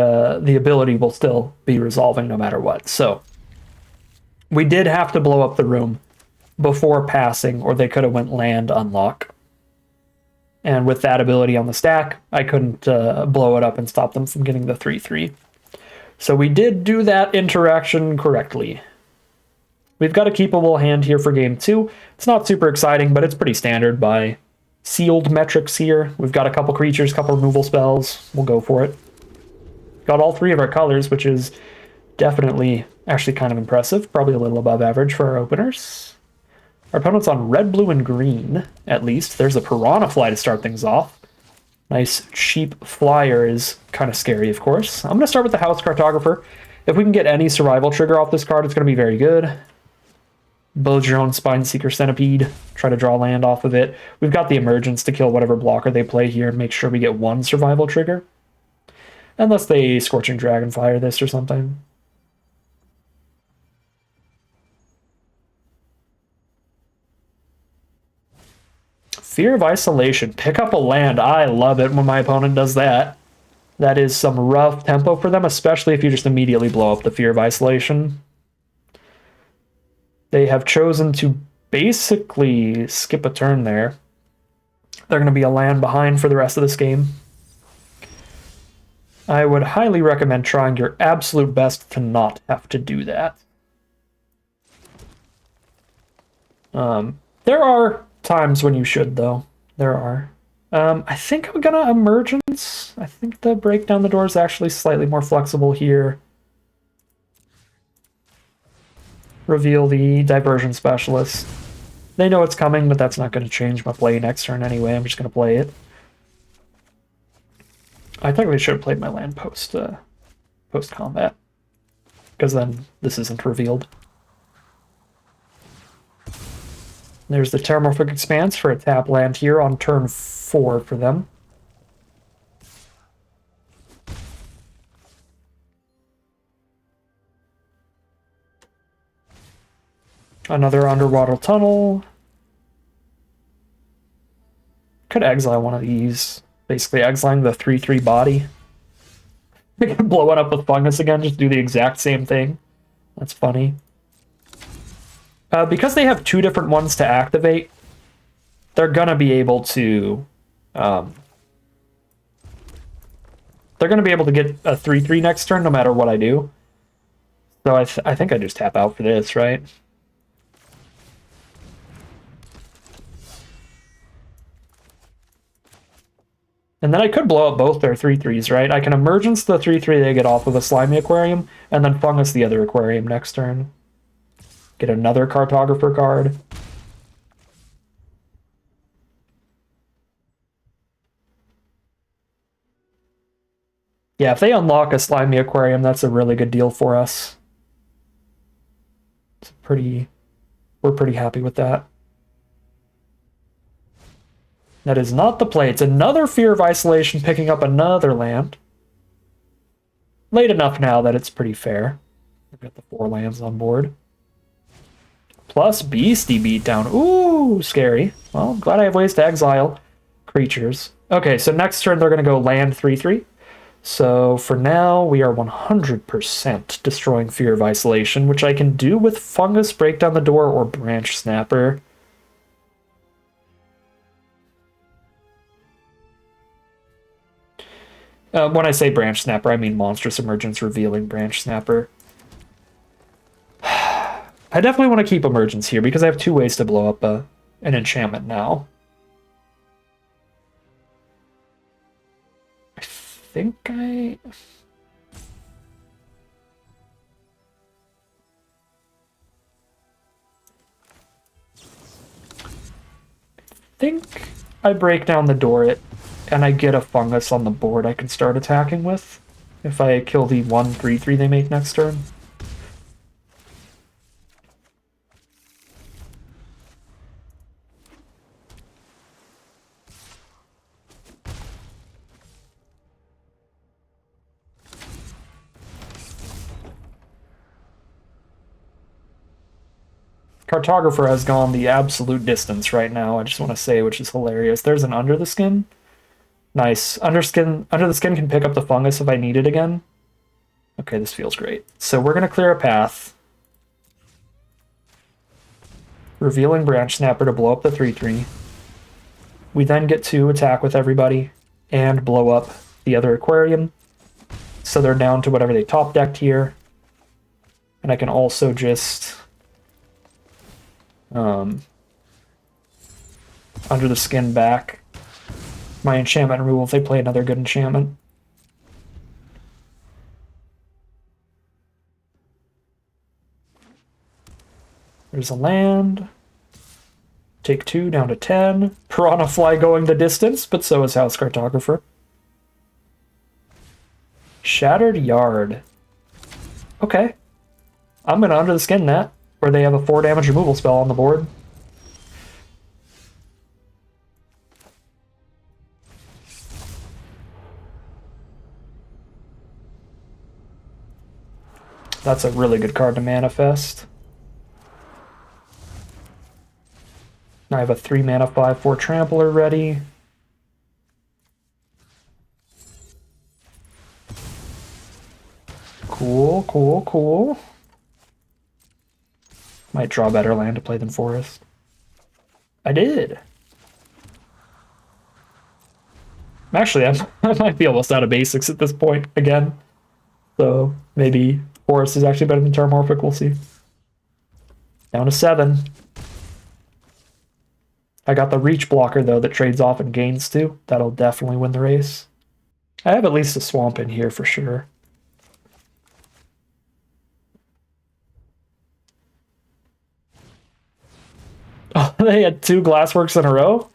ability will still be resolving no matter what. So, we did have to blow up the room before passing, or they could have went land unlock. And with that ability on the stack, I couldn't blow it up and stop them from getting the 3/3. So we did do that interaction correctly. We've got a keepable hand here for game 2. It's not super exciting, but it's pretty standard by sealed metrics here. We've got a couple creatures, couple removal spells. We'll go for it. Got all 3 of our colors, which is definitely actually kind of impressive. Probably a little above average for our openers. Our opponent's on red, blue, and green, at least. There's a Piranha Fly to start things off. Nice cheap flyer is kind of scary, of course. I'm going to start with the House Cartographer. If we can get any survival trigger off this card, it's going to be very good. Build your own Spineseeker Centipede. Try to draw land off of it. We've got the Emergence to kill whatever blocker they play here and make sure we get 1 survival trigger. Unless they Scorching Dragonfire this or something. Fear of Isolation. Pick up a land. I love it when my opponent does that. That is some rough tempo for them, especially if you just immediately blow up the Fear of Isolation. They have chosen to basically skip a turn there. They're going to be a land behind for the rest of this game. I would highly recommend trying your absolute best to not have to do that. There are times when you should, though. There are. I think I'm gonna Emergence. I think the break down the door is actually slightly more flexible here. Reveal the Diversion Specialist. They know it's coming, but that's not going to change my play next turn anyway. I'm just going to play it. I think they should have played my land post combat, because then this isn't revealed. There's the Terramorphic Expanse for a tap land here on turn 4 for them. Another underwater tunnel. Could exile one of these. Basically exiling the 3/3 body. We can blow it up with fungus again, just do the exact same thing. That's funny. Because they have 2 different ones to activate, they're gonna be able to... they're gonna be able to get a 3/3 next turn no matter what I do. So I think I just tap out for this, right? And then I could blow up both their 3/3s, right? I can emergence the 3/3 they get off of a Slimy Aquarium, and then fungus the other aquarium next turn. Get another Cartographer card. Yeah, if they unlock a Slimy Aquarium, that's a really good deal for us. It's we're pretty happy with that. That is not the play. It's another Fear of Isolation, picking up another land. Late enough now that it's pretty fair. We've got the 4 lands on board. Plus Beastie Beatdown. Ooh, scary. Well, glad I have ways to exile creatures. Okay, so next turn they're going to go land 3/3. So for now, we are 100% destroying Fear of Isolation, which I can do with Fungus, Break Down the Door, or Branch Snapper. When I say Branch Snapper, I mean Monstrous Emergence, Revealing Branch Snapper. I definitely want to keep Emergence here because I have 2 ways to blow up an enchantment now. I think I break down the door and I get a fungus on the board I can start attacking with if I kill the 1/3/3 they make next turn. Cartographer has gone the absolute distance right now, I just want to say, which is hilarious. There's an Under the Skin. Nice. Under the Skin can pick up the fungus if I need it again. Okay, this feels great. So we're going to clear a path. Revealing Branch Snapper to blow up the 3/3. We then get to attack with everybody and blow up the other aquarium. So they're down to whatever they top decked here. And I can also just... Under the Skin back my enchantment removal if they play another good enchantment. There's a land. Take 2 down to 10. Piranha Fly going the distance, but so is House Cartographer. Shattered Yard. Okay. I'm gonna Under the Skin that, where they have a 4 damage removal spell on the board. That's a really good card to manifest. Now I have a 3 mana 5/4 Trampler ready. Cool, cool, cool. Might draw better land to play than Forest. I did. Actually, I might be almost out of basics at this point again. So maybe Forest is actually better than Terramorphic, we'll see. Down to 7. I got the Reach blocker, though, that trades off and gains 2. That'll definitely win the race. I have at least a Swamp in here for sure. Oh, they had 2 Glassworks in a row?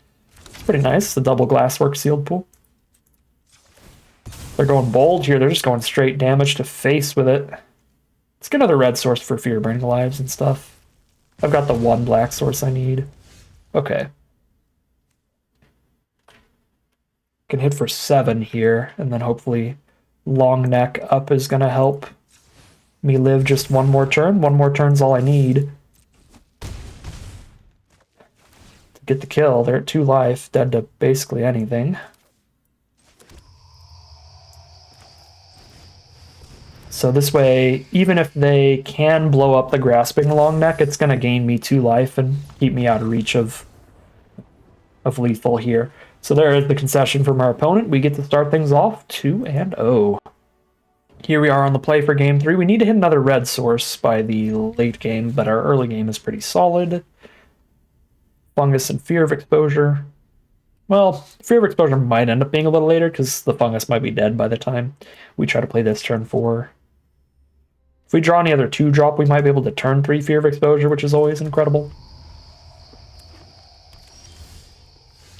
It's pretty nice, the double Glasswork sealed pool. They're going bold here, they're just going straight damage to face with it. Let's get another red source for Fearburning Lives and stuff. I've got the 1 black source I need. Okay. Can hit for 7 here, and then hopefully Long Neck up is going to help me live just 1 more turn. 1 more turn's all I need. get the kill. They're at 2 life, dead to basically anything. So this way, even if they can blow up the Grasping Long Neck, it's going to gain me 2 life and keep me out of reach of lethal here. So there is the concession from our opponent. We get to start things off 2-0. Here we are on the play for game 3. We need to hit another red source by the late game, but our early game is pretty solid. Fungus and Fear of Exposure. Well, Fear of Exposure might end up being a little later because the Fungus might be dead by the time we try to play this turn 4. If we draw any other 2-drop, we might be able to turn 3 Fear of Exposure, which is always incredible.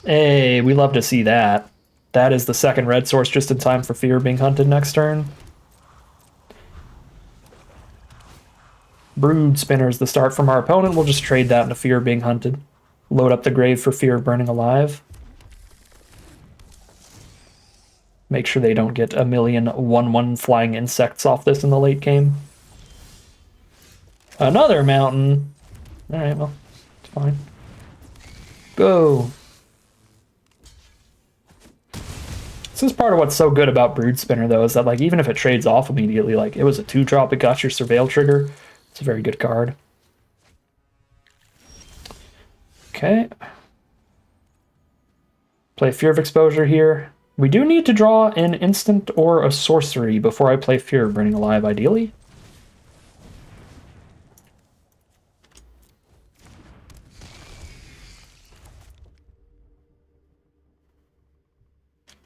Hey, we love to see that. That is the second red source just in time for Fear being hunted next turn. Brood Spinner is the start from our opponent. We'll just trade that into Fear being hunted. Load up the grave for Fear of burning alive. Make sure they don't get a million 1/1 flying insects off this in the late game. Another mountain. Alright, well, it's fine. Go. This is part of what's so good about Brood Spinner, though, is that, like, even if it trades off immediately, like, it was a 2-drop, it got your Surveil trigger. It's a very good card. Okay. Play Fear of Exposure here. We do need to draw an instant or a sorcery before I play Fear of Burning Alive, ideally.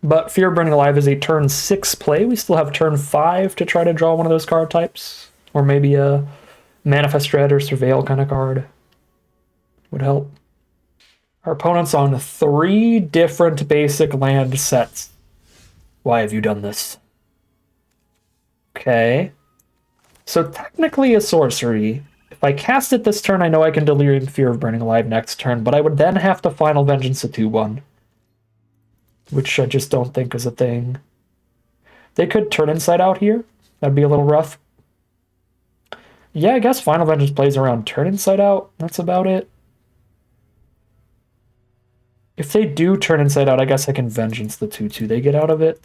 But Fear of Burning Alive is a turn 6 play. We still have turn 5 to try to draw one of those card types. Or maybe a Manifest Dread or Surveil kind of card would help. Our opponent's on 3 different basic land sets. Why have you done this? Okay. So technically a sorcery. If I cast it this turn, I know I can Delirium Fear of Burning Alive next turn, but I would then have to Final Vengeance a 2/1. Which I just don't think is a thing. They could turn Inside Out here. That'd be a little rough. Yeah, I guess Final Vengeance plays around turn Inside Out. That's about it. If they do turn Inside Out, I guess I can Vengeance the 2/2 they get out of it.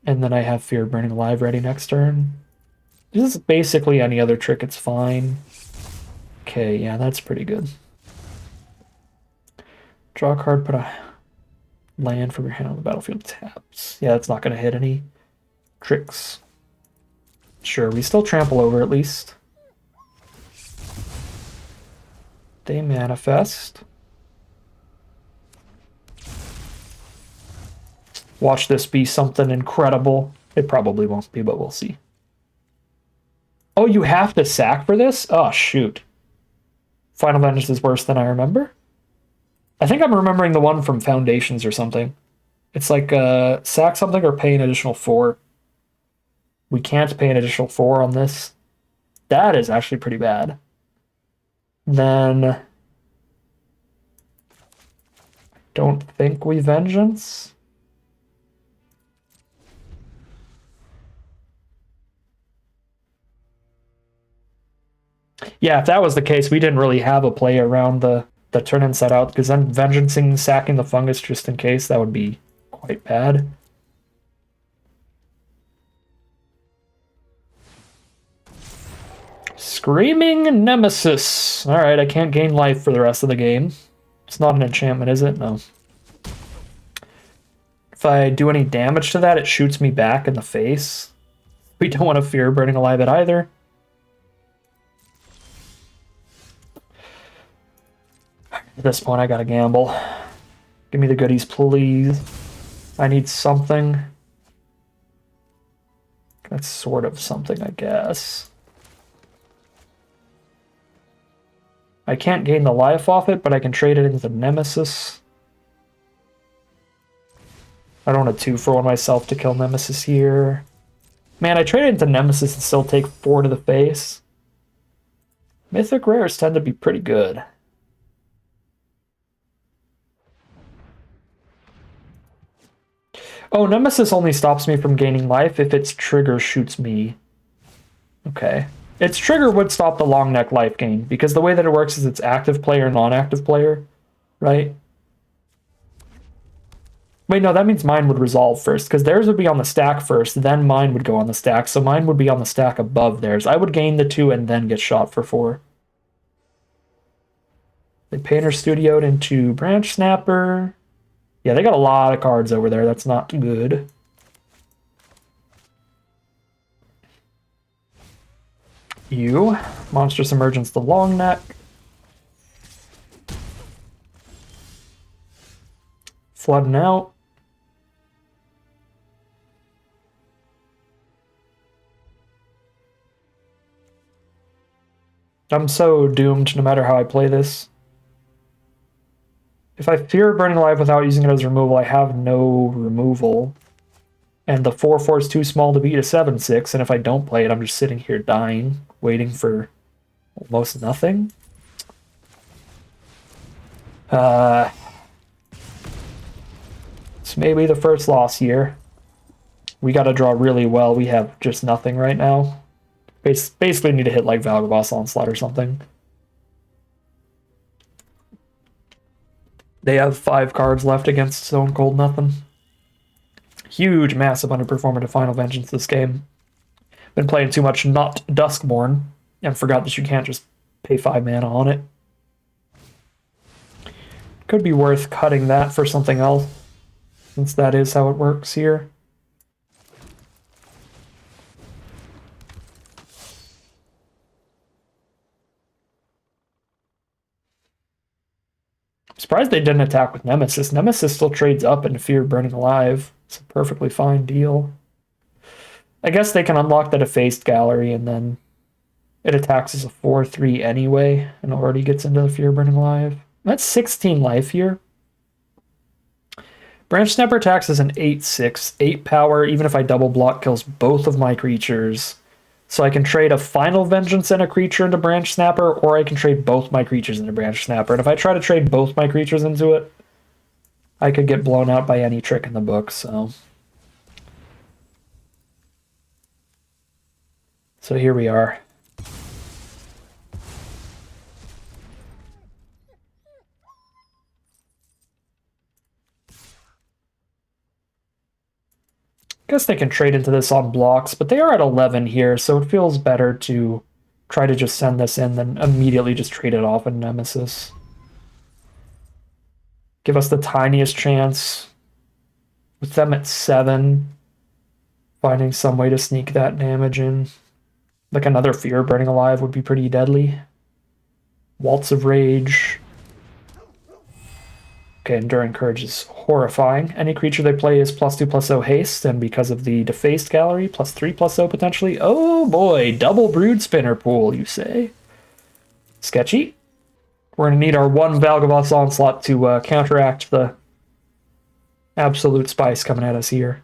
And then I have Fear of Burning Alive ready next turn. This is basically any other trick, it's fine. Okay, yeah, that's pretty good. Draw a card, put a land from your hand on the battlefield taps. Yeah, that's not going to hit any tricks. Sure, we still trample over at least. They manifest. Watch this be something incredible. It probably won't be, but we'll see. Oh, you have to sack for this? Oh, shoot. Final Vengeance is worse than I remember. I think I'm remembering the one from Foundations or something. It's like sack something or pay an additional 4. We can't pay an additional 4 on this. That is actually pretty bad. Then don't think we Vengeance. Yeah, if that was the case, we didn't really have a play around the turn Inside Out, because then Vengeancing, sacking the Fungus just in case, that would be quite bad. Screaming Nemesis. Alright, I can't gain life for the rest of the game. It's not an enchantment, is it? No. If I do any damage to that, it shoots me back in the face. We don't want to Fear Burning Alive it either. At this point, I gotta gamble. Give me the goodies, please. I need something. That's sort of something, I guess. I can't gain the life off it, but I can trade it into Nemesis. I don't want a 2-for-1 myself to kill Nemesis here. Man, I traded into Nemesis and still take 4 to the face. Mythic rares tend to be pretty good. Oh, Nemesis only stops me from gaining life if its trigger shoots me. Okay. Its trigger would stop the long neck life gain, because the way that it works is it's active player, non-active player, right? Wait, no, that means mine would resolve first, because theirs would be on the stack first, then mine would go on the stack, so mine would be on the stack above theirs. I would gain the 2 and then get shot for 4. They Painter Studio'd into Branch Snapper. Yeah, they got a lot of cards over there. That's not good. You. Monstrous Emergence, the Long Neck. Flooding out. I'm so doomed no matter how I play this. If I fear Burning Alive without using it as removal, I have no removal. And the 4/4 is too small to beat a 7/6, and if I don't play it, I'm just sitting here dying, waiting for almost nothing. It's maybe the first loss here. We gotta draw really well. We have just nothing right now. Basically need to hit like Valgaboss Onslaught or something. They have 5 cards left against Stone Cold Nothing. Huge, massive underperformer to Final Vengeance this game. Been playing too much not Duskmourn and forgot that you can't just pay 5 mana on it. Could be worth cutting that for something else, since that is how it works here. I'm surprised they didn't attack with Nemesis. Nemesis still trades up into Fear Burning Alive. It's a perfectly fine deal. I guess they can unlock the Defaced Gallery and then it attacks as a 4/3 anyway and already gets into the Fear Burning Alive. That's 16 life here. Branch Snapper attacks as an 8/6, 8 power, even if I double block, kills both of my creatures. So I can trade a Final Vengeance and a creature into Branch Snapper, or I can trade both my creatures into Branch Snapper. And if I try to trade both my creatures into it, I could get blown out by any trick in the book, so... So here we are. Guess they can trade into this on blocks, but they are at 11 here, so it feels better to try to just send this in than immediately just trade it off in Nemesis. Give us the tiniest chance. With them at 7, finding some way to sneak that damage in. Like another Fear Burning Alive would be pretty deadly. Waltz of Rage. Okay, Enduring Courage is horrifying. Any creature they play is +2/+0 haste, and because of the Defaced Gallery, +3/+0 potentially. Oh boy, double Brood Spinner pool, you say? Sketchy. We're going to need our 1 Valgaboss Onslaught to counteract the absolute spice coming at us here.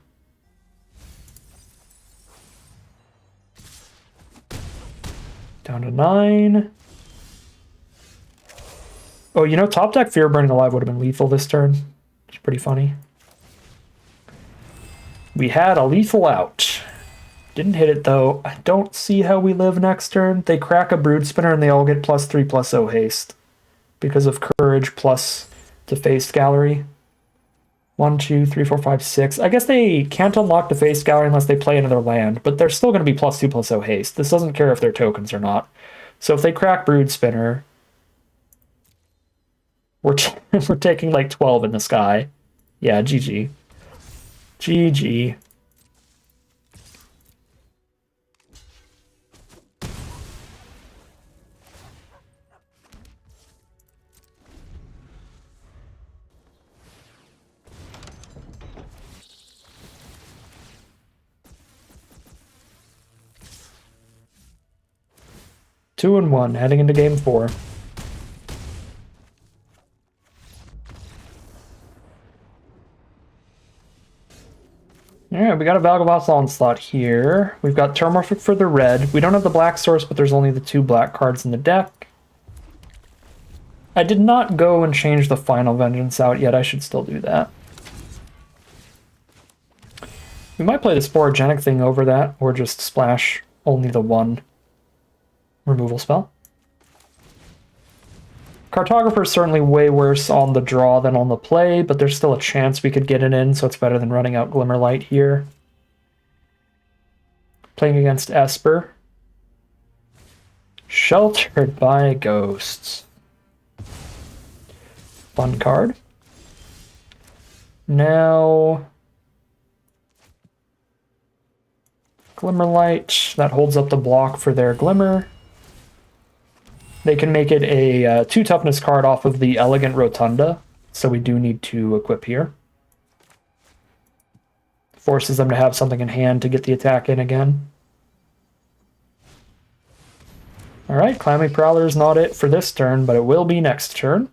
Down to 9. Oh, you know, top deck Fear Burning Alive would have been lethal this turn. It's pretty funny. We had a lethal out. Didn't hit it, though. I don't see how we live next turn. They crack a Brood Spinner and they all get +3/+0 haste. Because of Courage plus Defaced Gallery. 1, 2, 3, 4, 5, 6. I guess they can't unlock Defaced Gallery unless they play another land, but they're still going to be +2/+0 haste. This doesn't care if they're tokens or not. So if they crack Brood Spinner... We're taking like 12 in the sky. Yeah, GG. GG. Two and 1, heading into game 4. Alright, we got a Valgaboss Onslaught here. We've got Terramorphic for the red. We don't have the black source, but there's only the 2 black cards in the deck. I did not go and change the Final Vengeance out yet. I should still do that. We might play the Sporogenic thing over that, or just splash only the 1 removal spell. Cartographer's certainly way worse on the draw than on the play, but there's still a chance we could get it in, so it's better than running out Glimmerlight here. Playing against Esper. Sheltered by Ghosts. Fun card. Now, Glimmerlight, that holds up the block for their Glimmer. They can make it a 2 toughness card off of the Elegant Rotunda, so we do need to equip here. Forces them to have something in hand to get the attack in again. Alright, Clammy Prowler is not it for this turn, but it will be next turn.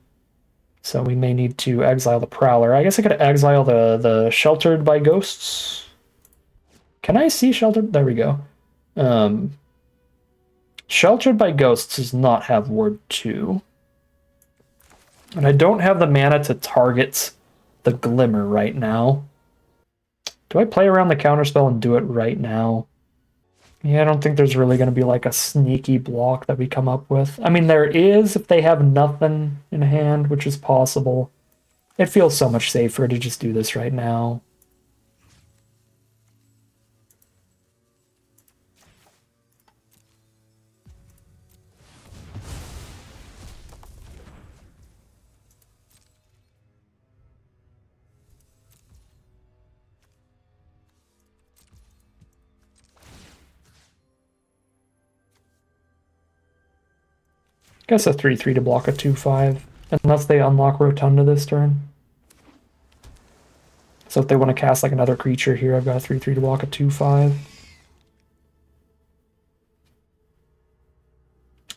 So we may need to exile the Prowler. I guess I could exile the Sheltered by Ghosts. Can I see Sheltered? There we go. Sheltered by Ghosts does not have Ward 2. And I don't have the mana to target the Glimmer right now. Do I play around the counterspell and do it right now? Yeah, I don't think there's really going to be like a sneaky block that we come up with. I mean, there is if they have nothing in hand, which is possible. It feels so much safer to just do this right now. Guess a 3/3 to block a 2/5, unless they unlock Rotunda this turn. So if they want to cast like another creature here, I've got a 3/3 to block a 2/5.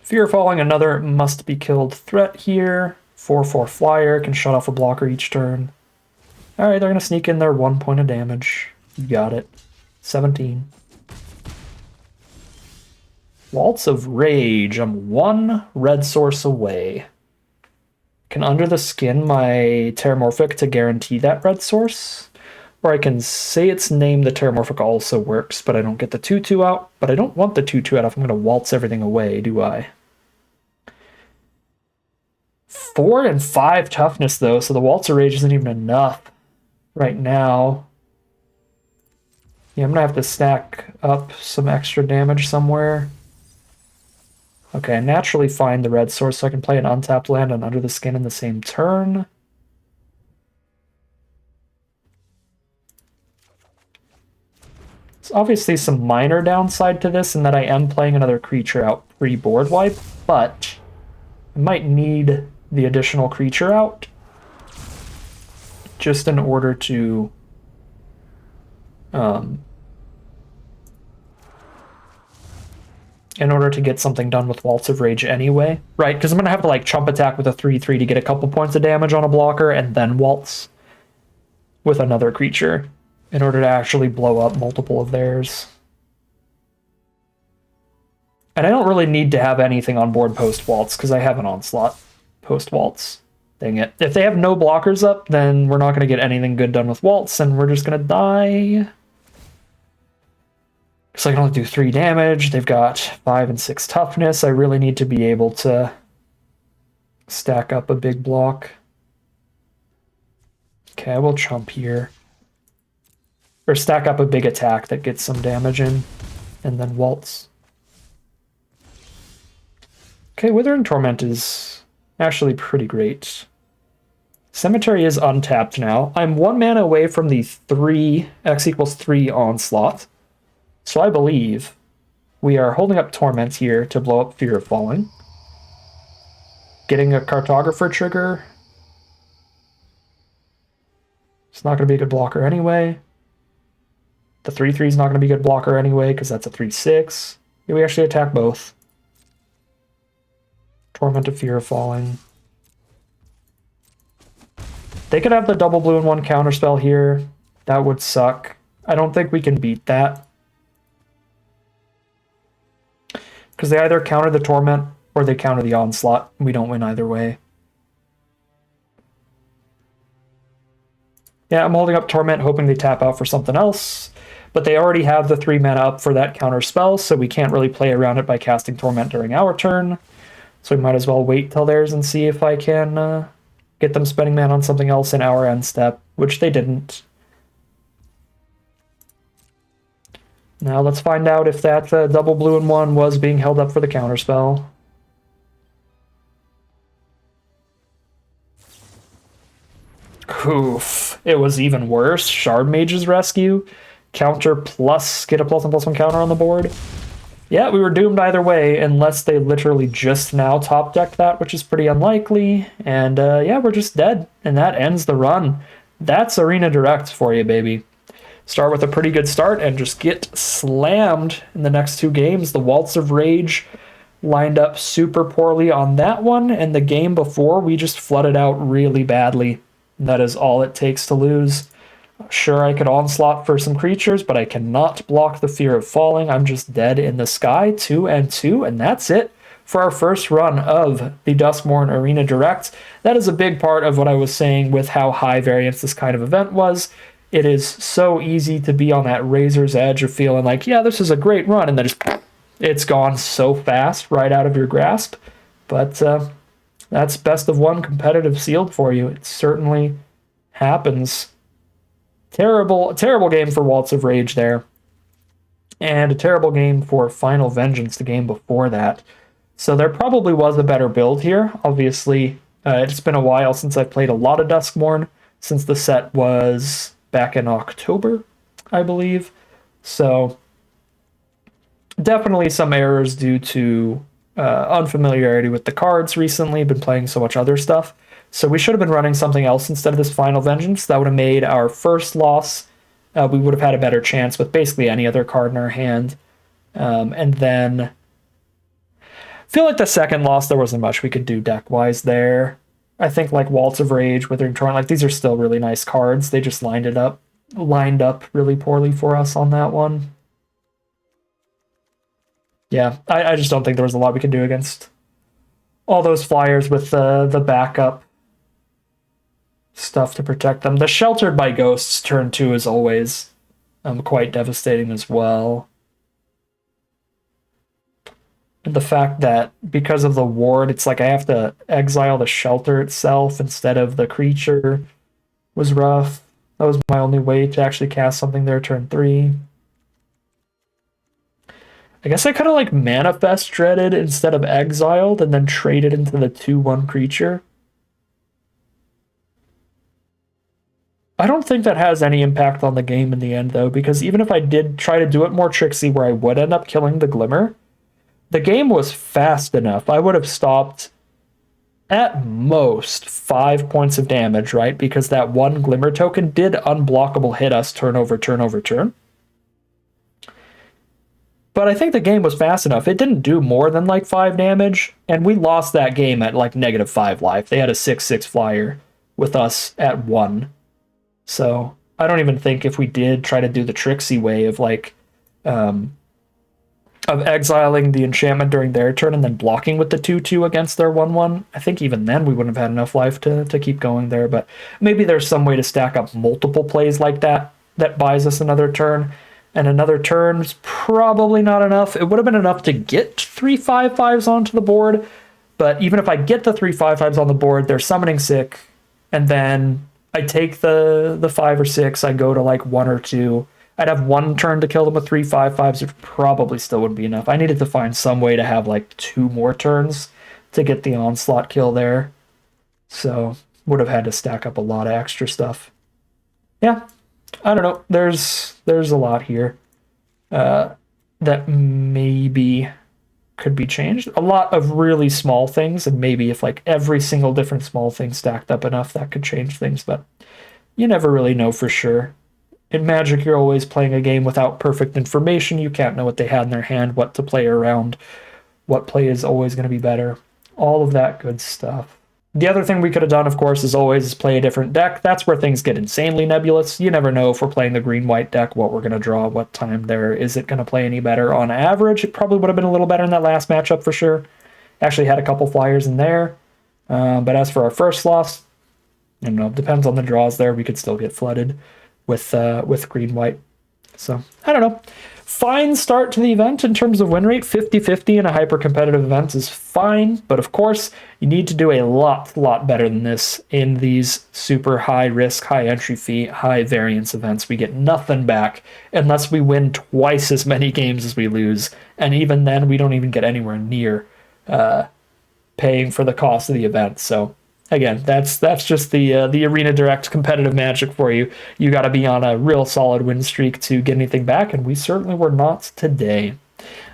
Fear Falling, another must-be-killed threat here. 4/4 flyer, can shut off a blocker each turn. Alright, they're going to sneak in their 1 point of damage. You got it. 17. Waltz of Rage. I'm 1 red source away. Can Under the Skin my Terramorphic to guarantee that red source. Or I can say its name, the Terramorphic also works, but I don't get the 2/2 out. But I don't want the 2/2 out if I'm going to waltz everything away, do I? 4 and 5 toughness, though, so the Waltz of Rage isn't even enough right now. Yeah, I'm going to have to stack up some extra damage somewhere. Okay, I naturally find the red source, so I can play an untapped land and Under the Skin in the same turn. There's obviously some minor downside to this in that I am playing another creature out pre-board wipe, but I might need the additional creature out just in order to get something done with Waltz of Rage anyway. Right, because I'm going to have to like chump attack with a 3/3 to get a couple points of damage on a blocker and then waltz with another creature in order to actually blow up multiple of theirs. And I don't really need to have anything on board post-waltz because I have an Onslaught post-waltz. Dang it. If they have no blockers up, then we're not going to get anything good done with waltz and we're just going to die. So I can only do 3 damage. They've got 5 and 6 toughness. I really need to be able to stack up a big block. Okay, I will chump here. Or stack up a big attack that gets some damage in, and then waltz. Okay, Withering Torment is actually pretty great. Cemetery is untapped now. I'm 1 mana away from the 3 X equals 3 Onslaught. So I believe we are holding up Torment here to blow up Fear of Falling. Getting a Cartographer trigger. It's not going to be a good blocker anyway. The 3/3 is not going to be a good blocker anyway because that's a 3/6. Yeah, we actually attack both. Torment of Fear of Falling. They could have the double blue and 1 counterspell here. That would suck. I don't think we can beat that. Because they either counter the Torment or they counter the Onslaught. We don't win either way. Yeah, I'm holding up Torment, hoping they tap out for something else. But they already have the 3 mana up for that counter spell, so we can't really play around it by casting Torment during our turn. So we might as well wait till theirs and see if I can get them spending mana on something else in our end step, which they didn't. Now let's find out if that double blue and 1 was being held up for the counterspell. Oof. It was even worse. Shard Mage's Rescue. Counter plus, get a +1/+1 counter on the board. Yeah, we were doomed either way, unless they literally just now top decked that, which is pretty unlikely. And yeah, we're just dead. And that ends the run. That's Arena Direct for you, baby. Start with a pretty good start and just get slammed in the next 2 games. The Waltz of Rage lined up super poorly on that one, and the game before we just flooded out really badly. That is all it takes to lose. Sure, I could onslaught for some creatures, but I cannot block the Fear of Falling. I'm just dead in the sky, 2 and 2, and that's it for our first run of the Duskmourn Arena Direct. That is a big part of what I was saying with how high variance this kind of event was. It is so easy to be on that razor's edge of feeling like, yeah, this is a great run, and then just it's gone so fast right out of your grasp. But that's best of 1 competitive sealed for you. It certainly happens. Terrible game for Waltz of Rage there. And a terrible game for Final Vengeance, the game before that. So there probably was a better build here. Obviously, it's been a while since I played a lot of Duskmourn, since the set was back in October, I believe. So definitely some errors due to unfamiliarity with the cards recently. Been playing so much other stuff. So we should have been running something else instead of this Final Vengeance. That would have made our first loss. We would have had a better chance with basically any other card in our hand. And then I feel like the second loss, there wasn't much we could do deck-wise there. I think like Waltz of Rage, Withering Torrent, like these are still really nice cards. They just lined up really poorly for us on that one. Yeah, I just don't think there was a lot we could do against all those flyers with the backup stuff to protect them. The Sheltered by Ghosts turn 2 is always quite devastating as well. And the fact that because of the ward, it's like I have to exile the shelter itself instead of the creature was rough. That was my only way to actually cast something there turn 3. I guess I kind of like Manifest Dreaded instead of exiled and then traded into the 2/1 creature. I don't think that has any impact on the game in the end, though, because even if I did try to do it more tricksy where I would end up killing the Glimmer, the game was fast enough. I would have stopped at most 5 points of damage, right? Because that 1 Glimmer token did unblockable hit us turn over turn. But I think the game was fast enough. It didn't do more than like 5 damage, and we lost that game at like -5 life. They had a 6/6 flyer with us at 1. So I don't even think if we did try to do the tricksy way of like of exiling the enchantment during their turn and then blocking with the 2/2 against their 1/1, I think even then we wouldn't have had enough life to keep going there. But maybe there's some way to stack up multiple plays like that that buys us another turn. And another turn's probably not enough. It would have been enough to get 3 5/5s onto the board. But even if I get the 3 5/5s on the board, they're summoning sick. And then I take the 5 or 6, I go to like 1 or 2. I'd have 1 turn to kill them with 3 5/5s. It probably still wouldn't be enough. I needed to find some way to have like 2 more turns to get the onslaught kill there. So would have had to stack up a lot of extra stuff. Yeah, I don't know. There's a lot here that maybe could be changed. A lot of really small things, and maybe if like every single different small thing stacked up enough, that could change things, but you never really know for sure. In Magic, you're always playing a game without perfect information. You can't know what they had in their hand, what to play around, what play is always going to be better. All of that good stuff. The other thing we could have done, of course, as always, is play a different deck. That's where things get insanely nebulous. You never know if we're playing the green-white deck, what we're going to draw, what time there. Is it going to play any better? On average, it probably would have been a little better in that last matchup for sure. Actually had a couple flyers in there. But as for our first loss, I don't know, depends on the draws there. We could still get flooded with green-white. So, I don't know. Fine start to the event in terms of win rate. 50-50 in a hyper-competitive event is fine, but of course, you need to do a lot better than this in these super high-risk, high-entry fee, high-variance events. We get nothing back unless we win twice as many games as we lose, and even then, we don't even get anywhere near paying for the cost of the event. So again, that's just the Arena Direct competitive magic for you. You got to be on a real solid win streak to get anything back, and we certainly were not today.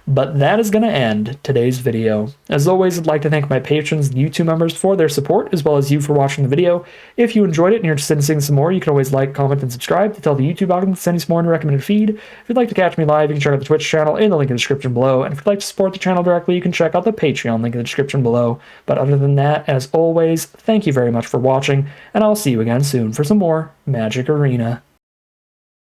But that is going to end today's video. As always, I'd like to thank my patrons and YouTube members for their support, as well as you for watching the video. If you enjoyed it and you're interested in seeing some more, you can always like, comment, and subscribe to tell the YouTube algorithm to send you some more in the recommended feed. If you'd like to catch me live, you can check out the Twitch channel in the link in the description below. And if you'd like to support the channel directly, you can check out the Patreon link in the description below. But other than that, as always, thank you very much for watching, and I'll see you again soon for some more Magic Arena.